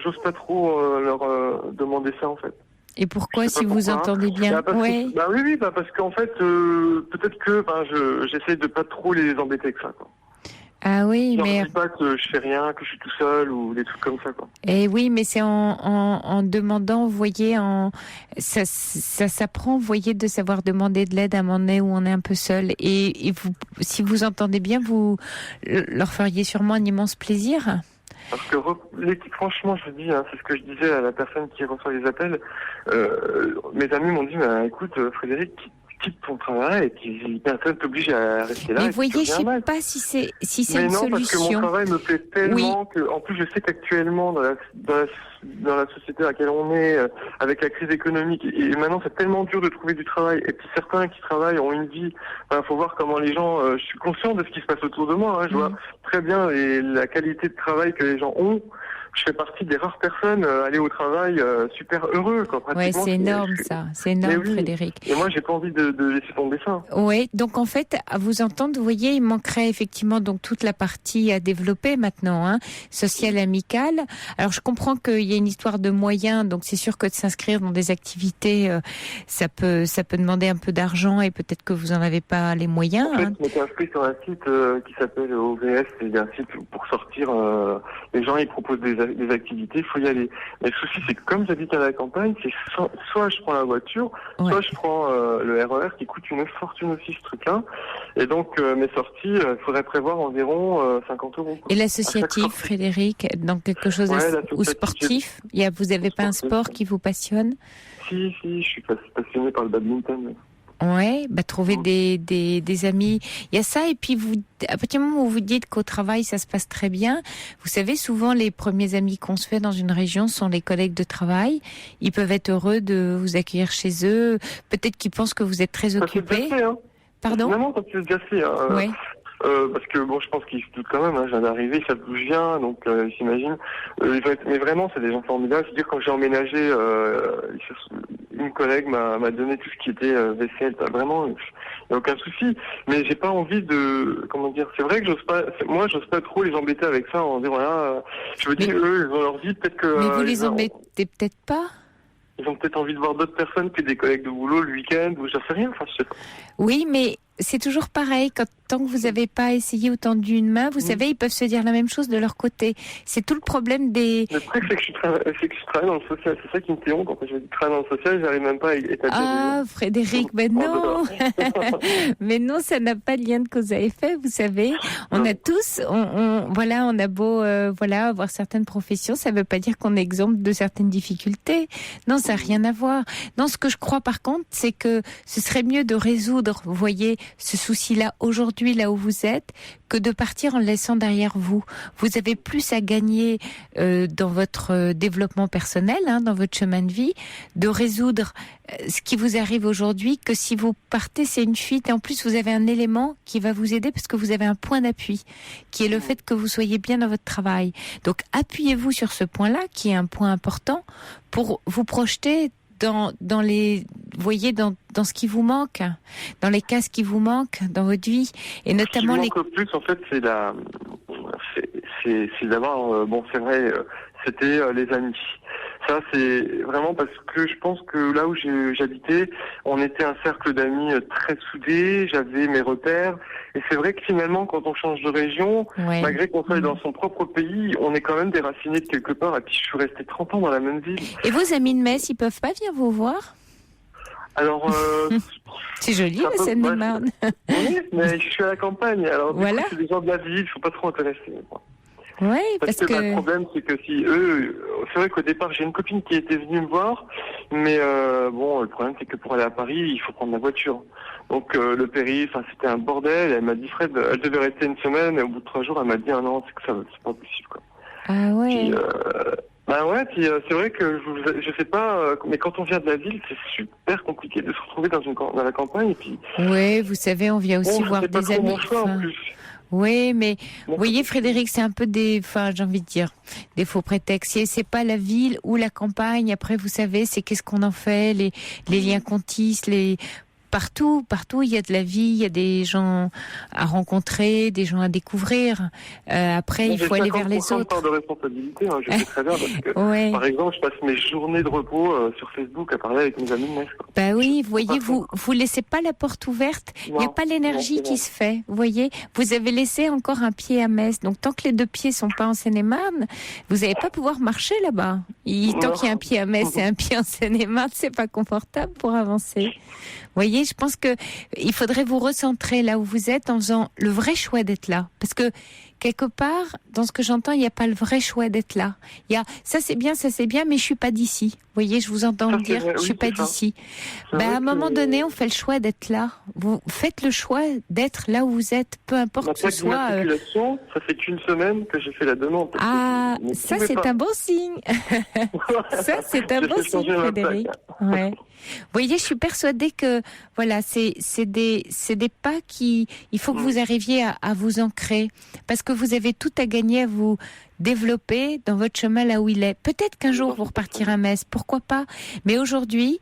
Speaker 7: j'ose pas trop leur demander ça, en fait.
Speaker 1: Et pourquoi, si vous entendez bien?
Speaker 7: Oui, parce qu'en fait, peut-être que j'essaie de pas trop les embêter avec ça, quoi.
Speaker 1: Ah oui, mais...
Speaker 7: Je ne dis pas que je fais rien, que je suis tout seul ou des trucs comme ça, quoi.
Speaker 1: Et oui, mais c'est en demandant, vous voyez, ça s'apprend, vous voyez, de savoir demander de l'aide à un moment donné où on est un peu seul. Et vous, si vous entendez bien, vous leur feriez sûrement un immense plaisir.
Speaker 7: Parce que franchement, je dis, c'est ce que je disais à la personne qui reçoit les appels. Mes amis m'ont dit, écoute, Frédéric, quitte ton travail et puis personne t'oblige à rester là.
Speaker 1: Mais vous voyez, je ne sais pas si c'est une solution.
Speaker 7: Parce que mon travail me plaît tellement que, en plus, je sais qu'actuellement, dans la société à laquelle on est, avec la crise économique, et maintenant c'est tellement dur de trouver du travail. Et puis certains qui travaillent ont une vie. Faut voir comment les gens. Je suis conscient de ce qui se passe autour de moi. Je vois très bien la qualité de travail que les gens ont. Je fais partie des rares personnes aller au travail super heureux, quoi.
Speaker 1: Ouais, c'est énorme ça, c'est énorme, Frédéric.
Speaker 7: Et moi, j'ai pas envie de laisser tomber ça.
Speaker 1: Oui, donc en fait, à vous entendre, vous voyez, il manquerait effectivement donc toute la partie à développer maintenant, sociale, amicale. Alors je comprends qu'il y a une histoire de moyens, donc c'est sûr que de s'inscrire dans des activités, ça peut demander un peu d'argent et peut-être que vous en avez pas les moyens.
Speaker 7: En fait, je m'étais inscrit sur un site qui s'appelle OVS, c'est un site pour sortir. Les gens ils proposent des activités, il faut y aller. Mais le souci, c'est que comme j'habite à la campagne, c'est soit je prends la voiture, soit je prends le RER qui coûte une fortune aussi, ce truc-là. Et donc, mes sorties, il faudrait prévoir environ 50 €. Quoi.
Speaker 1: Et l'associatif, Frédéric, dans quelque chose ou sportif? Vous n'avez pas un sport qui vous passionne?
Speaker 7: Si, je suis passionné par le badminton.
Speaker 1: Ouais, trouver des amis. Il y a ça, et puis à partir du moment où vous dites qu'au travail ça se passe très bien, vous savez, souvent les premiers amis qu'on se fait dans une région sont les collègues de travail. Ils peuvent être heureux de vous accueillir chez eux. Peut-être qu'ils pensent que vous êtes très occupé. Pardon?
Speaker 7: Non, ça s'est déjà fait.
Speaker 1: Oui.
Speaker 7: Parce que je pense qu'ils se doutent quand même. Je viens d'arriver, ils savent d'où je viens, donc ils s'imaginent. Mais vraiment, c'est des gens formidables. Je veux dire, quand j'ai emménagé, une collègue m'a donné tout ce qui était vaisselle. Vraiment, il n'y a aucun souci. Mais j'ai pas envie de, comment dire. C'est vrai que j'ose pas trop les embêter avec ça en disant voilà. Je me dis, eux, ils ont leur vie, peut-être que.
Speaker 1: Mais vous les embêtez peut-être pas.
Speaker 7: Ils ont peut-être envie de voir d'autres personnes que des collègues de boulot le week-end ou j'en sais rien. Enfin, je sais pas.
Speaker 1: Oui, mais c'est toujours pareil. Tant que vous n'avez pas essayé ou tendu une main, vous savez, ils peuvent se dire la même chose de leur côté. C'est tout le problème des...
Speaker 7: Le truc, c'est que je travaille dans le social. C'est ça qui me fait honte. Quand je travaille dans le social, j'arrive même pas à établir...
Speaker 1: Ah, Frédéric, mais non. Mais non, ça n'a pas de lien de cause à effet, vous savez. On a tous... on a beau avoir certaines professions, ça ne veut pas dire qu'on est exempt de certaines difficultés. Non, ça n'a rien à voir. Non, ce que je crois par contre, c'est que ce serait mieux de résoudre, vous voyez, ce souci-là aujourd'hui, là où vous êtes, que de partir en le laissant derrière vous. Vous avez plus à gagner dans votre développement personnel, dans votre chemin de vie, de résoudre ce qui vous arrive aujourd'hui, que si vous partez, c'est une fuite. Et en plus, vous avez un élément qui va vous aider parce que vous avez un point d'appui, qui est le fait que vous soyez bien dans votre travail. Donc, appuyez-vous sur ce point-là, qui est un point important, pour vous projeter dans les, vous voyez, dans ce qui vous manque, dans les cases qui vous manquent dans votre vie, et notamment
Speaker 7: ce qui manque le plus, en fait, c'est d'abord, c'est vrai, c'était les amis. Ça, c'est vraiment parce que je pense que là où j'habitais, on était un cercle d'amis très soudés, j'avais mes repères. Et c'est vrai que finalement, quand on change de région, malgré qu'on soit dans son propre pays, on est quand même déraciné de quelque part. Et puis, je suis resté 30 ans dans la même ville.
Speaker 1: Et vos amis de Metz, ils peuvent pas venir vous voir?
Speaker 7: Alors,
Speaker 1: c'est joli, la Seine-et-Marne.
Speaker 7: Oui, mais je suis à la campagne. Alors, du
Speaker 1: voilà.
Speaker 7: coup, c'est des gens de la ville, ils sont pas trop intéressés.
Speaker 1: Oui,
Speaker 7: parce que le problème, c'est que si c'est vrai qu'au départ, j'ai une copine qui était venue me voir, mais bon, le problème, c'est que pour aller à Paris, il faut prendre la voiture. Donc le périph', c'était un bordel. Elle m'a dit, Fred, elle devait rester une semaine, et au bout de 3 jours, elle m'a dit, ah non, c'est pas possible, quoi.
Speaker 1: Ah ouais.
Speaker 7: Puis, c'est vrai que je sais pas, mais quand on vient de la ville, c'est super compliqué de se retrouver dans la campagne. Et puis,
Speaker 1: oui, vous savez, on vient aussi voir des amis.
Speaker 7: En plus.
Speaker 1: Oui, mais vous voyez, Frédéric, c'est un peu j'ai envie de dire, des faux prétextes. C'est pas la ville ou la campagne. Après, vous savez, c'est qu'est-ce qu'on en fait, les liens qu'on tisse, Partout, il y a de la vie, il y a des gens à rencontrer, des gens à découvrir. Après, il faut aller vers les autres.
Speaker 7: Part de responsabilité, je sais très bien, parce que, par exemple, je passe mes journées de repos sur Facebook à parler avec mes amis de Metz.
Speaker 1: Bah oui, vous voyez, vous laissez pas la porte ouverte, il n'y a pas l'énergie qui se fait, vous voyez. Vous avez laissé encore un pied à Metz, donc tant que les 2 pieds sont pas en Seine-et-Marne, vous n'allez pas pouvoir marcher là-bas. Tant qu'il y a un pied à Metz et un pied en Seine-et-Marne, c'est pas confortable pour avancer. Vous voyez, je pense que il faudrait vous recentrer là où vous êtes en faisant le vrai choix d'être là. Parce que quelque part, dans ce que j'entends, il n'y a pas le vrai choix d'être là. Il y a ça c'est bien, mais je suis pas d'ici. Vous voyez, je vous entends le dire, je suis pas d'ici. À un moment donné, on fait le choix d'être là. Vous faites le choix d'être là où vous êtes, peu importe ce soit.
Speaker 7: Ça fait qu'une semaine que j'ai fait la demande.
Speaker 1: Ah, ça c'est un bon signe. Ça c'est un bon signe, Frédéric. Ouais. Vous voyez, je suis persuadée que voilà, c'est des pas qui, il faut que vous arriviez à vous ancrer, parce que vous avez tout à gagner à vous développer dans votre chemin là où il est. Peut-être qu'un jour vous repartirez à Metz, pourquoi pas. Mais aujourd'hui,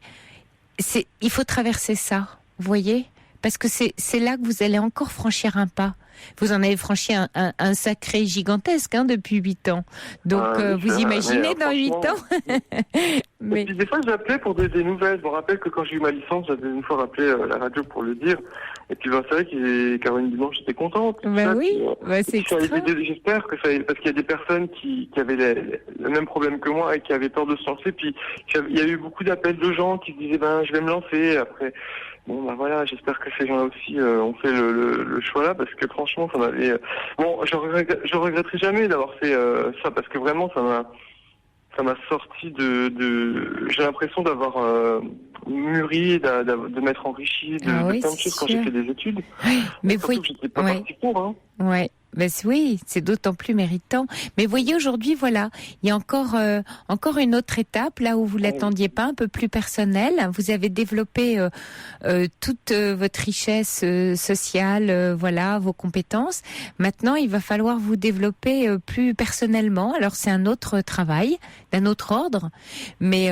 Speaker 1: il faut traverser ça, vous voyez, parce que c'est là que vous allez encore franchir un pas. Vous en avez franchi un sacré gigantesque depuis 8 ans. Donc vous imaginez dans 8 ans.
Speaker 7: Mais... Et puis des fois j'appelais pour des nouvelles. Je me rappelle que quand j'ai eu ma licence, j'avais une fois rappelé la radio pour le dire. Et puis c'est vrai que Caroline Dimanche était contente.
Speaker 1: C'est extra.
Speaker 7: J'espère que ça, parce qu'il y a des personnes qui avaient le même problème que moi et qui avaient peur de se lancer. Puis il y a eu beaucoup d'appels de gens qui se disaient je vais me lancer. Après, voilà, j'espère que ces gens-là aussi ont fait le choix là, parce que franchement ça m'avait. Je regretterai jamais d'avoir fait ça, parce que vraiment ça m'a sorti de j'ai l'impression d'avoir mûri, de m'être enrichi de plein de choses quand j'ai fait des études.
Speaker 1: Mais vous
Speaker 7: j'étais pas parti pour,
Speaker 1: Ben oui, c'est d'autant plus méritant. Mais voyez, aujourd'hui, voilà, il y a encore une autre étape, là où vous l'attendiez pas, un peu plus personnelle. Vous avez développé toute votre richesse sociale, vos compétences. Maintenant, il va falloir vous développer plus personnellement. Alors, c'est un autre travail, d'un autre ordre, mais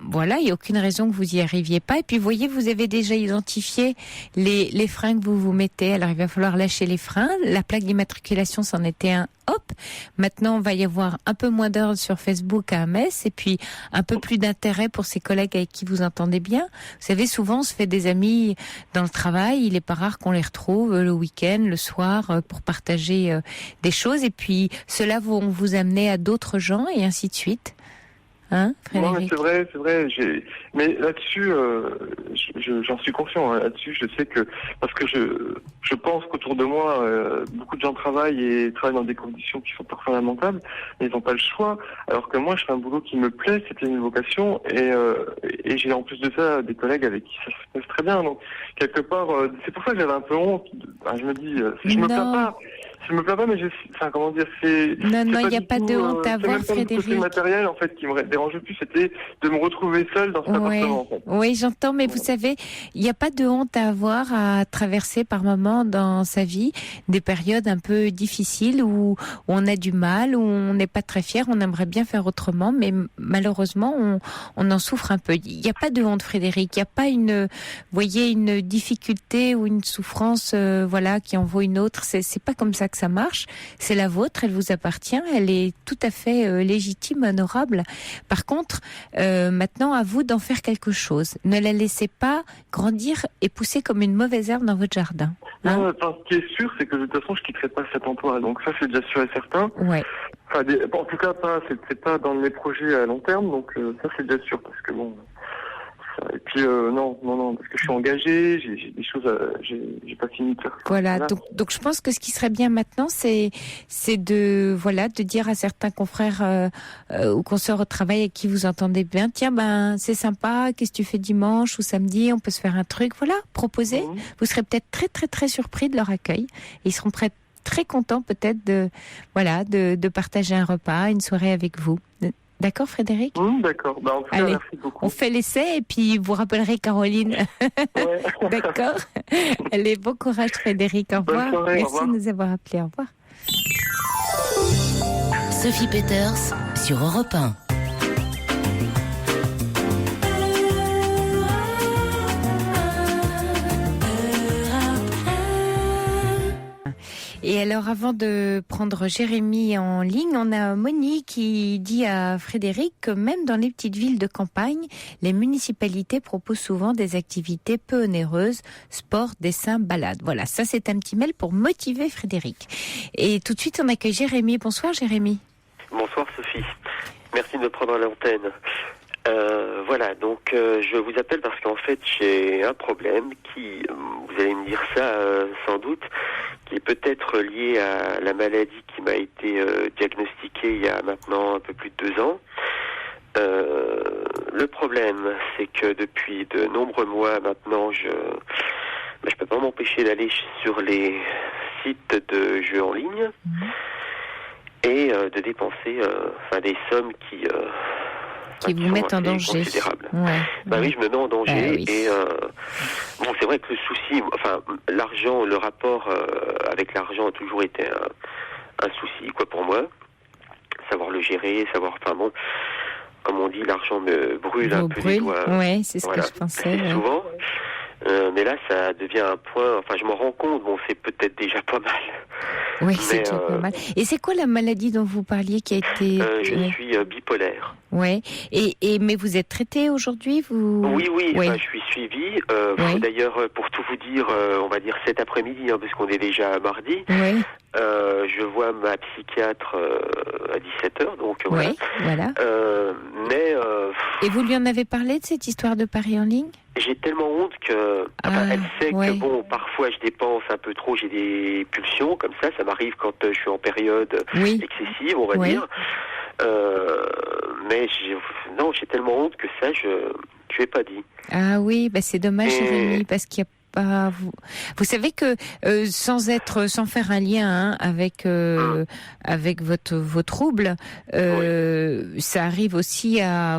Speaker 1: voilà, il n'y a aucune raison que vous y arriviez pas. Et puis, vous voyez, vous avez déjà identifié les freins que vous vous mettez. Alors, il va falloir lâcher les freins. La plaque d'immatriculation, c'en était un. Hop. Maintenant, on va y avoir un peu moins d'heures sur Facebook à Metz, et puis un peu plus d'intérêt pour ces collègues avec qui vous entendez bien. Vous savez, souvent, on se fait des amis dans le travail. Il n'est pas rare qu'on les retrouve le week-end, le soir, pour partager des choses. Et puis, ceux-là vont vous amener à d'autres gens, et ainsi de suite.
Speaker 7: Non, mais c'est vrai. Mais là-dessus, j'en suis conscient. Là-dessus, je sais que parce que je pense qu'autour de moi, beaucoup de gens travaillent dans des conditions qui sont parfois lamentables, mais ils n'ont pas le choix. Alors que moi, je fais un boulot qui me plaît, c'était une vocation, et j'ai en plus de ça des collègues avec qui ça se passe très bien. Donc quelque part, c'est pour ça que j'avais un peu honte. Je me dis, je me plains pas. Je me plains pas, mais comment dire, c'est...
Speaker 1: Non, il n'y a pas de honte à avoir, Frédéric.
Speaker 7: C'est matériel, en fait, qui me dérange le plus, c'était de me retrouver seule dans cet appartement, en fait.
Speaker 1: Oui, j'entends, mais vous savez, il n'y a pas de honte à avoir à traverser par moments dans sa vie des périodes un peu difficiles où on a du mal, où on n'est pas très fier, on aimerait bien faire autrement, mais malheureusement, on en souffre un peu. Il n'y a pas de honte, Frédéric. Il n'y a pas une difficulté ou une souffrance, qui en vaut une autre. C'est pas comme ça que que ça marche, c'est la vôtre, elle vous appartient, elle est tout à fait légitime, honorable. Par contre, maintenant, à vous d'en faire quelque chose. Ne la laissez pas grandir et pousser comme une mauvaise herbe dans votre jardin. Hein?
Speaker 7: Non, ce qui est sûr, c'est que de toute façon, je quitterai pas cet emploi. Donc ça, c'est déjà sûr et certain.
Speaker 1: Ouais.
Speaker 7: Enfin, en tout cas, c'est pas dans mes projets à long terme. Donc ça, c'est déjà sûr, parce que bon. Et puis non, parce que je suis engagé, j'ai des choses, j'ai pas fini de faire.
Speaker 1: Voilà. Donc je pense que ce qui serait bien maintenant, c'est de dire à certains confrères ou consoeurs au travail avec qui vous entendez bien, tiens, c'est sympa, qu'est-ce que tu fais dimanche ou samedi, on peut se faire un truc, voilà, proposer. Vous serez peut-être très très très surpris de leur accueil. Ils seront très contents peut-être de partager un repas, une soirée avec vous. D'accord, Frédéric ?
Speaker 7: D'accord. En tout cas,
Speaker 1: allez,
Speaker 7: merci beaucoup.
Speaker 1: on fait l'essai et puis vous rappellerez Caroline.
Speaker 7: Ouais.
Speaker 1: D'accord. Allez, bon courage, Frédéric. Au revoir.
Speaker 7: Soirée,
Speaker 1: merci de nous avoir appelés. Au revoir.
Speaker 2: Sophie Peters sur Europe 1.
Speaker 1: Et alors, avant de prendre Jérémy en ligne, on a Monique qui dit à Frédéric que même dans les petites villes de campagne, les municipalités proposent souvent des activités peu onéreuses, sport, dessin, balade. Voilà, ça c'est un petit mail pour motiver Frédéric. Et tout de suite, on accueille Jérémy. Bonsoir Jérémy.
Speaker 8: Bonsoir Sophie. Merci de me prendre à l'antenne. Voilà, donc je vous appelle parce qu'en fait j'ai un problème qui, vous allez me dire ça sans doute, qui est peut-être lié à la maladie qui m'a été diagnostiquée il y a maintenant un peu plus de 2 ans. Le problème, c'est que depuis de nombreux mois maintenant, je peux pas m'empêcher d'aller sur les sites de jeux en ligne et de dépenser des sommes qui
Speaker 1: vous mettent en danger.
Speaker 8: Oui, je me mets en danger. Oui. Et c'est vrai que le souci, l'argent, le rapport avec l'argent a toujours été un souci, pour moi. Savoir le gérer, comme on dit, l'argent me brûle un peu les doigts.
Speaker 1: Oui, c'est ce que je pensais.
Speaker 8: Souvent. Mais là, ça devient un point. Je m'en rends compte. C'est peut-être déjà pas mal.
Speaker 1: Oui, c'est déjà pas mal. Et c'est quoi la maladie dont vous parliez qui a été
Speaker 8: Je suis bipolaire.
Speaker 1: Ouais. Mais vous êtes traité aujourd'hui, vous ?
Speaker 8: Oui. Je suis suivi. D'ailleurs, pour tout vous dire, on va dire cet après-midi, parce qu'on est déjà mardi.
Speaker 1: Oui.
Speaker 8: Je vois ma psychiatre à 17h, donc voilà.
Speaker 1: Oui, voilà. Et vous lui en avez parlé de cette histoire de Paris en ligne ?
Speaker 8: J'ai tellement honte que elle sait que parfois je dépense un peu trop, j'ai des pulsions comme ça m'arrive quand je suis en période excessive, on va dire. Mais j'ai tellement honte que ça je lui ai pas dit.
Speaker 1: Ah oui, c'est dommage, Jérémy, parce qu'il y a pas. Vous savez que sans faire un lien avec vos troubles, ça arrive aussi à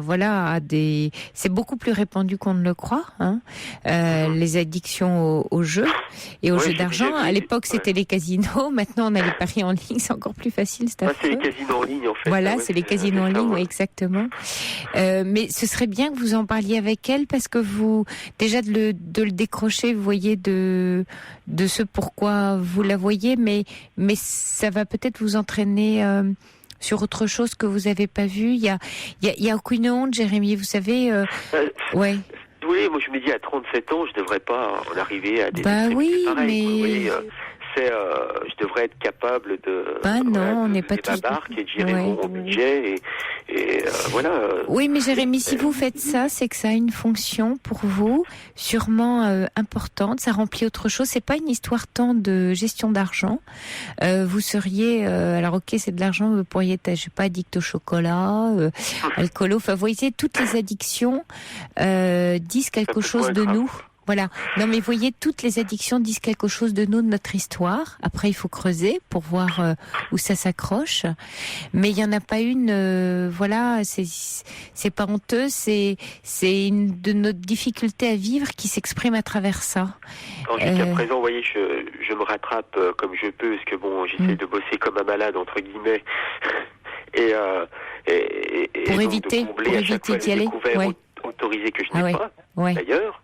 Speaker 1: des. C'est beaucoup plus répandu qu'on ne le croit. Les addictions aux jeux et aux jeux d'argent. À l'époque, c'était les casinos. Maintenant, on a les paris en ligne. C'est encore plus facile.
Speaker 8: C'est les casinos en ligne, en fait.
Speaker 1: Voilà, c'est les casinos en ligne, exactement. Mais ce serait bien que vous en parliez avec elle parce que vous déjà de le décrocher. Vous voyez de ce pourquoi vous la voyez, mais ça va peut-être vous entraîner sur autre chose que vous n'avez pas vu. Il y a aucune honte, Jérémy, vous savez.
Speaker 8: Oui, moi je me dis à 37 ans, je devrais pas en arriver à des
Speaker 1: oui,
Speaker 8: mais je devrais être capable de
Speaker 1: on n'est pas
Speaker 8: ma barque et de gérer mon budget et voilà.
Speaker 1: Oui, mais Jérémy, si vous faites ça, c'est que ça a une fonction pour vous sûrement importante. Ça remplit autre chose. C'est pas une histoire tant de gestion d'argent. Vous seriez alors ok, c'est de l'argent. Vous pourriez être, je sais pas, addict au chocolat, alcoolo. Enfin, vous voyez, toutes les addictions disent quelque chose de nous. Voilà. Non, mais voyez, toutes les addictions disent quelque chose de nous, de notre histoire. Après, il faut creuser pour voir où ça s'accroche. Mais il y en a pas une. C'est pas honteux. C'est une de nos difficultés à vivre qui s'exprime à travers ça.
Speaker 8: Jusqu'à présent, vous voyez, je me rattrape comme je peux, parce que j'essaie de bosser comme un malade entre guillemets. Et
Speaker 1: pour éviter d'y aller.
Speaker 8: Autorisé que je n'ai pas. D'ailleurs.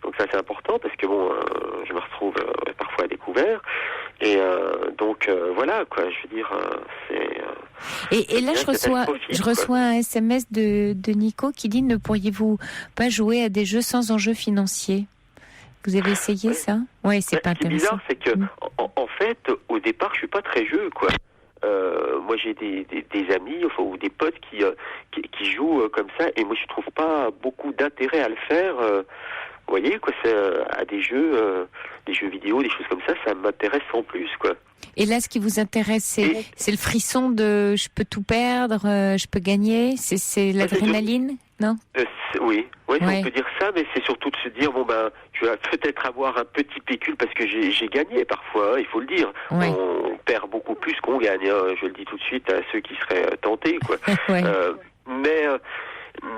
Speaker 8: Donc ça c'est important parce que je me retrouve parfois à découvert Et donc voilà quoi, je veux dire,
Speaker 1: Et là, je reçois un SMS de Nico qui dit: ne pourriez-vous pas jouer à des jeux sans enjeu financier? Vous avez essayé ça? Oui, c'est pas intéressant.
Speaker 8: Ce qui est bizarre, c'est que en fait, au départ, je suis pas très jeu, quoi. Moi, j'ai des amis, enfin, ou des potes qui jouent comme ça, et moi, je trouve pas beaucoup d'intérêt à le faire. Vous voyez, quoi, c'est à des jeux vidéo, des choses comme ça m'intéresse sans plus, quoi.
Speaker 1: Et là, ce qui vous intéresse, c'est le frisson de je peux tout perdre, je peux gagner, c'est l'adrénaline, non?
Speaker 8: Oui, on peut dire ça, mais c'est surtout de se dire tu vas peut-être avoir un petit pécule parce que j'ai gagné parfois, il faut le dire.
Speaker 1: Ouais.
Speaker 8: On perd beaucoup plus qu'on gagne, je le dis tout de suite à ceux qui seraient tentés, quoi.
Speaker 1: Ouais.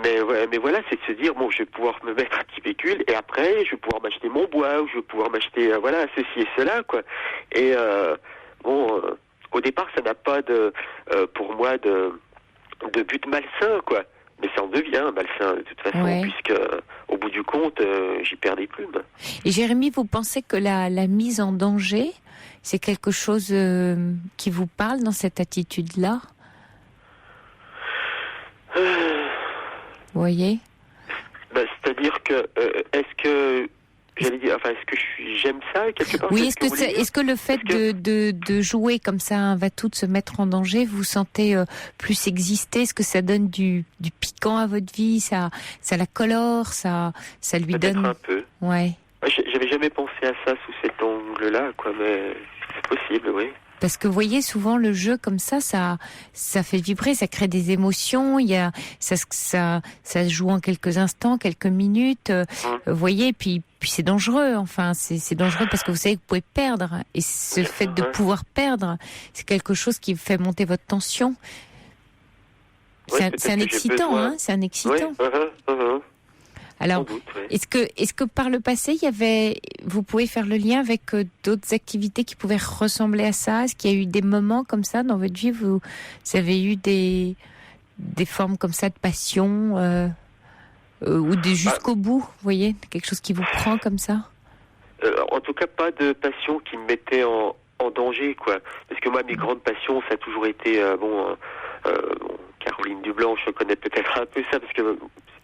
Speaker 8: Mais voilà, c'est de se dire je vais pouvoir me mettre un petit pécule et après je vais pouvoir m'acheter mon bois ou je vais pouvoir m'acheter ceci et cela, quoi. Et au départ ça n'a pas pour moi de but malsain, quoi. Mais ça en devient malsain de toute façon, puisque au bout du compte j'y perds des plumes.
Speaker 1: Et Jérémy, vous pensez que la mise en danger, c'est quelque chose qui vous parle dans cette attitude-là? Vous voyez?
Speaker 8: C'est-à-dire que est-ce que j'aime ça quelque part?
Speaker 1: Oui, est-ce que le fait de jouer comme ça un va-tout, de se mettre en danger, vous sentez plus exister? Est-ce que ça donne du piquant à votre vie? Ça la colore? Ça lui
Speaker 8: peut-être
Speaker 1: donne
Speaker 8: un peu.
Speaker 1: Ouais.
Speaker 8: J'avais jamais pensé à ça sous cet angle-là, quoi, mais c'est possible, oui.
Speaker 1: Parce que vous voyez, souvent le jeu comme ça fait vibrer, ça crée des émotions. Ça se joue en quelques instants, quelques minutes. Vous voyez, puis c'est dangereux. Enfin, c'est dangereux parce que vous savez que vous pouvez perdre. Et ce fait de pouvoir perdre, c'est quelque chose qui fait monter votre tension. C'est un excitant, hein. C'est un excitant. Alors,
Speaker 8: doute, oui.
Speaker 1: est-ce que par le passé, vous pouvez faire le lien avec d'autres activités qui pouvaient ressembler à ça? Est-ce qu'il y a eu des moments comme ça dans votre vie? Vous avez eu des formes comme ça de passion ou jusqu'au bout, vous voyez, quelque chose qui vous prend comme ça?
Speaker 8: En tout cas, pas de passion qui me mettait en danger, quoi. Parce que moi, mes grandes passions, ça a toujours été Caroline Dublanche, je connais peut-être un peu ça, parce que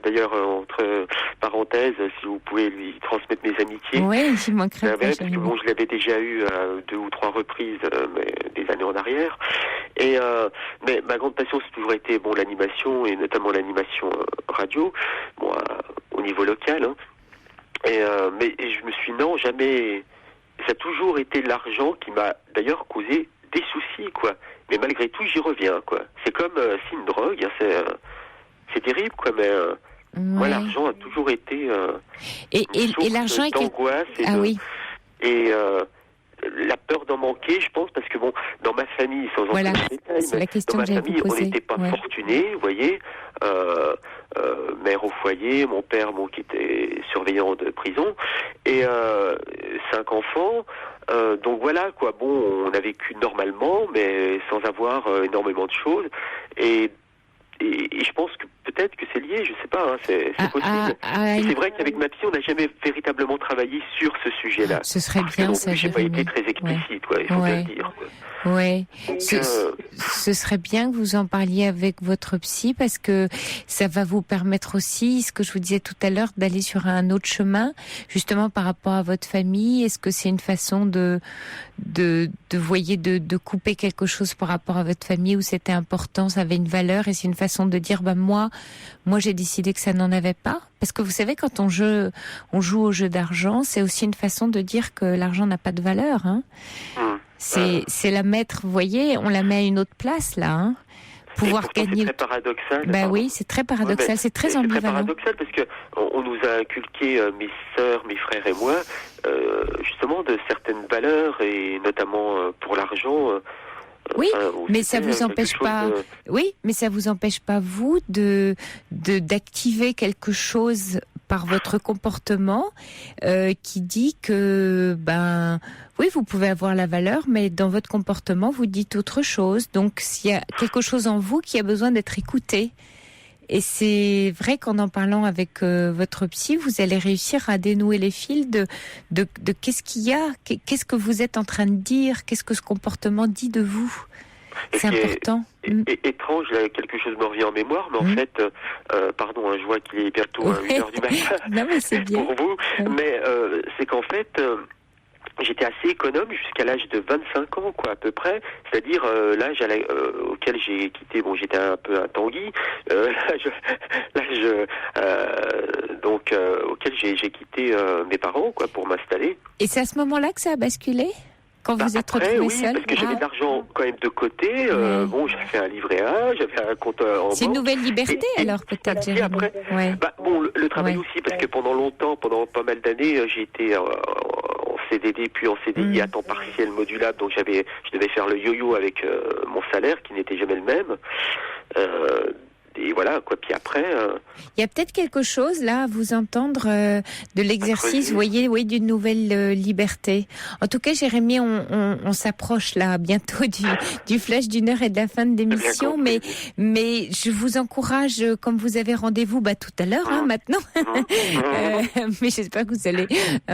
Speaker 8: d'ailleurs, entre parenthèses, si vous pouvez lui transmettre mes amitiés.
Speaker 1: Oui, j'y manquerai pas.
Speaker 8: Parce que je l'avais déjà eu à 2 ou 3 reprises, mais des années en arrière. Et mais ma grande passion, c'est toujours été l'animation, et notamment l'animation radio, au niveau local. Hein. Mais je me suis jamais. Ça a toujours été l'argent qui m'a d'ailleurs causé des soucis, quoi. Mais malgré tout, j'y reviens, quoi. C'est comme c'est une drogue, hein, c'est terrible, quoi. Mais moi, l'argent a toujours été
Speaker 1: et l'argent est
Speaker 8: d'angoisse
Speaker 1: oui.
Speaker 8: Et la peur d'en manquer, je pense, parce que dans ma famille, sans entrer dans les détails,
Speaker 1: c'est la question
Speaker 8: dans ma
Speaker 1: que
Speaker 8: famille, on n'était pas fortunés, vous voyez. Mère au foyer, mon père, qui était surveillant de prison, et 5 enfants. Donc voilà, quoi. On a vécu normalement, mais sans avoir énormément de choses. Et je pense que peut-être que c'est lié, je sais pas, hein, c'est possible. Et c'est vrai qu'avec ma psy, on n'a jamais véritablement travaillé sur ce sujet-là.
Speaker 1: Ce serait bien, ça.
Speaker 8: J'ai pas été très explicite, quoi, il faut bien le dire, quoi.
Speaker 1: Oui, ce serait bien que vous en parliez avec votre psy, parce que ça va vous permettre aussi, ce que je vous disais tout à l'heure, d'aller sur un autre chemin, justement par rapport à votre famille. Est-ce que c'est une façon de couper quelque chose par rapport à votre famille où c'était important, ça avait une valeur, et c'est une façon de dire moi j'ai décidé que ça n'en avait pas? Parce que vous savez, quand on joue au jeu d'argent, c'est aussi une façon de dire que l'argent n'a pas de valeur, hein. C'est la mettre, vous voyez, on la met à une autre place, là, hein. Pouvoir gagner.
Speaker 8: C'est très paradoxal.
Speaker 1: Oui, c'est très paradoxal, c'est très ambivalent.
Speaker 8: C'est très paradoxal parce que on nous a inculqué, mes sœurs, mes frères et moi, justement de certaines valeurs, et notamment pour l'argent.
Speaker 1: Oui, mais ça vous empêche pas. Oui, mais ça vous empêche pas, vous, d'activer quelque chose par votre comportement qui dit que oui, vous pouvez avoir la valeur, mais dans votre comportement, vous dites autre chose. Donc, s'il y a quelque chose en vous qui a besoin d'être écouté, Et c'est vrai qu'en en parlant avec votre psy, vous allez réussir à dénouer les fils de qu'est-ce qu'il y a, qu'est-ce que vous êtes en train de dire, qu'est-ce que ce comportement dit de vous. C'est important.
Speaker 8: Étrange, là, quelque chose me revient en mémoire, mais en fait, pardon, je vois qu'il est bientôt 1h du matin
Speaker 1: non, mais c'est bien.
Speaker 8: pour vous, mais c'est qu'en fait... j'étais assez économe jusqu'à l'âge de 25 ans, quoi, à peu près. C'est-à-dire l'âge auquel j'ai quitté. Bon, j'étais un peu un Tanguy. Auquel j'ai quitté mes parents, quoi, pour m'installer.
Speaker 1: Et c'est à ce moment-là que ça a basculé, quand vous êtes retrouvé seul?
Speaker 8: Parce que j'avais de l'argent quand même de côté. Bon, j'avais fait un livret A, j'avais un compte en banque.
Speaker 1: C'est une nouvelle liberté, alors, peut-être, Jérémy.
Speaker 8: Après, le travail aussi, parce que pendant pas mal d'années, j'ai été en CDD puis en CDI à temps partiel modulable, donc je devais faire le yo-yo avec mon salaire qui n'était jamais le même. Et voilà, quoi. Puis après...
Speaker 1: Il y a peut-être quelque chose, là, à vous entendre de l'exercice, vous voyez, oui, d'une nouvelle liberté. En tout cas, Jérémy, on s'approche, là, bientôt du flash d'1 heure et de la fin de l'émission. Mais je vous encourage, comme vous avez rendez-vous tout à l'heure, maintenant. Mais j'espère que vous allez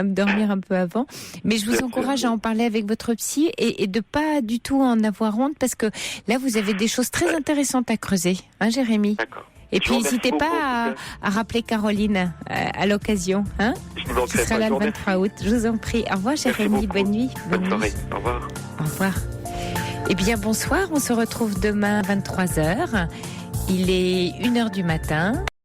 Speaker 1: dormir un peu avant. Mais je vous encourage à en parler avec votre psy et de pas du tout en avoir honte, parce que là, vous avez des choses très intéressantes à creuser, hein, Jérémy?
Speaker 8: D'accord.
Speaker 1: Et puis n'hésitez pas à rappeler Caroline à l'occasion, hein, qui sera là le 23 août. Je vous en prie. Au revoir, Jérémy. Bonne nuit.
Speaker 8: Bonne soirée. Au revoir.
Speaker 1: Au revoir. Eh bien, bonsoir. On se retrouve demain à 23h. Il est 1h du matin.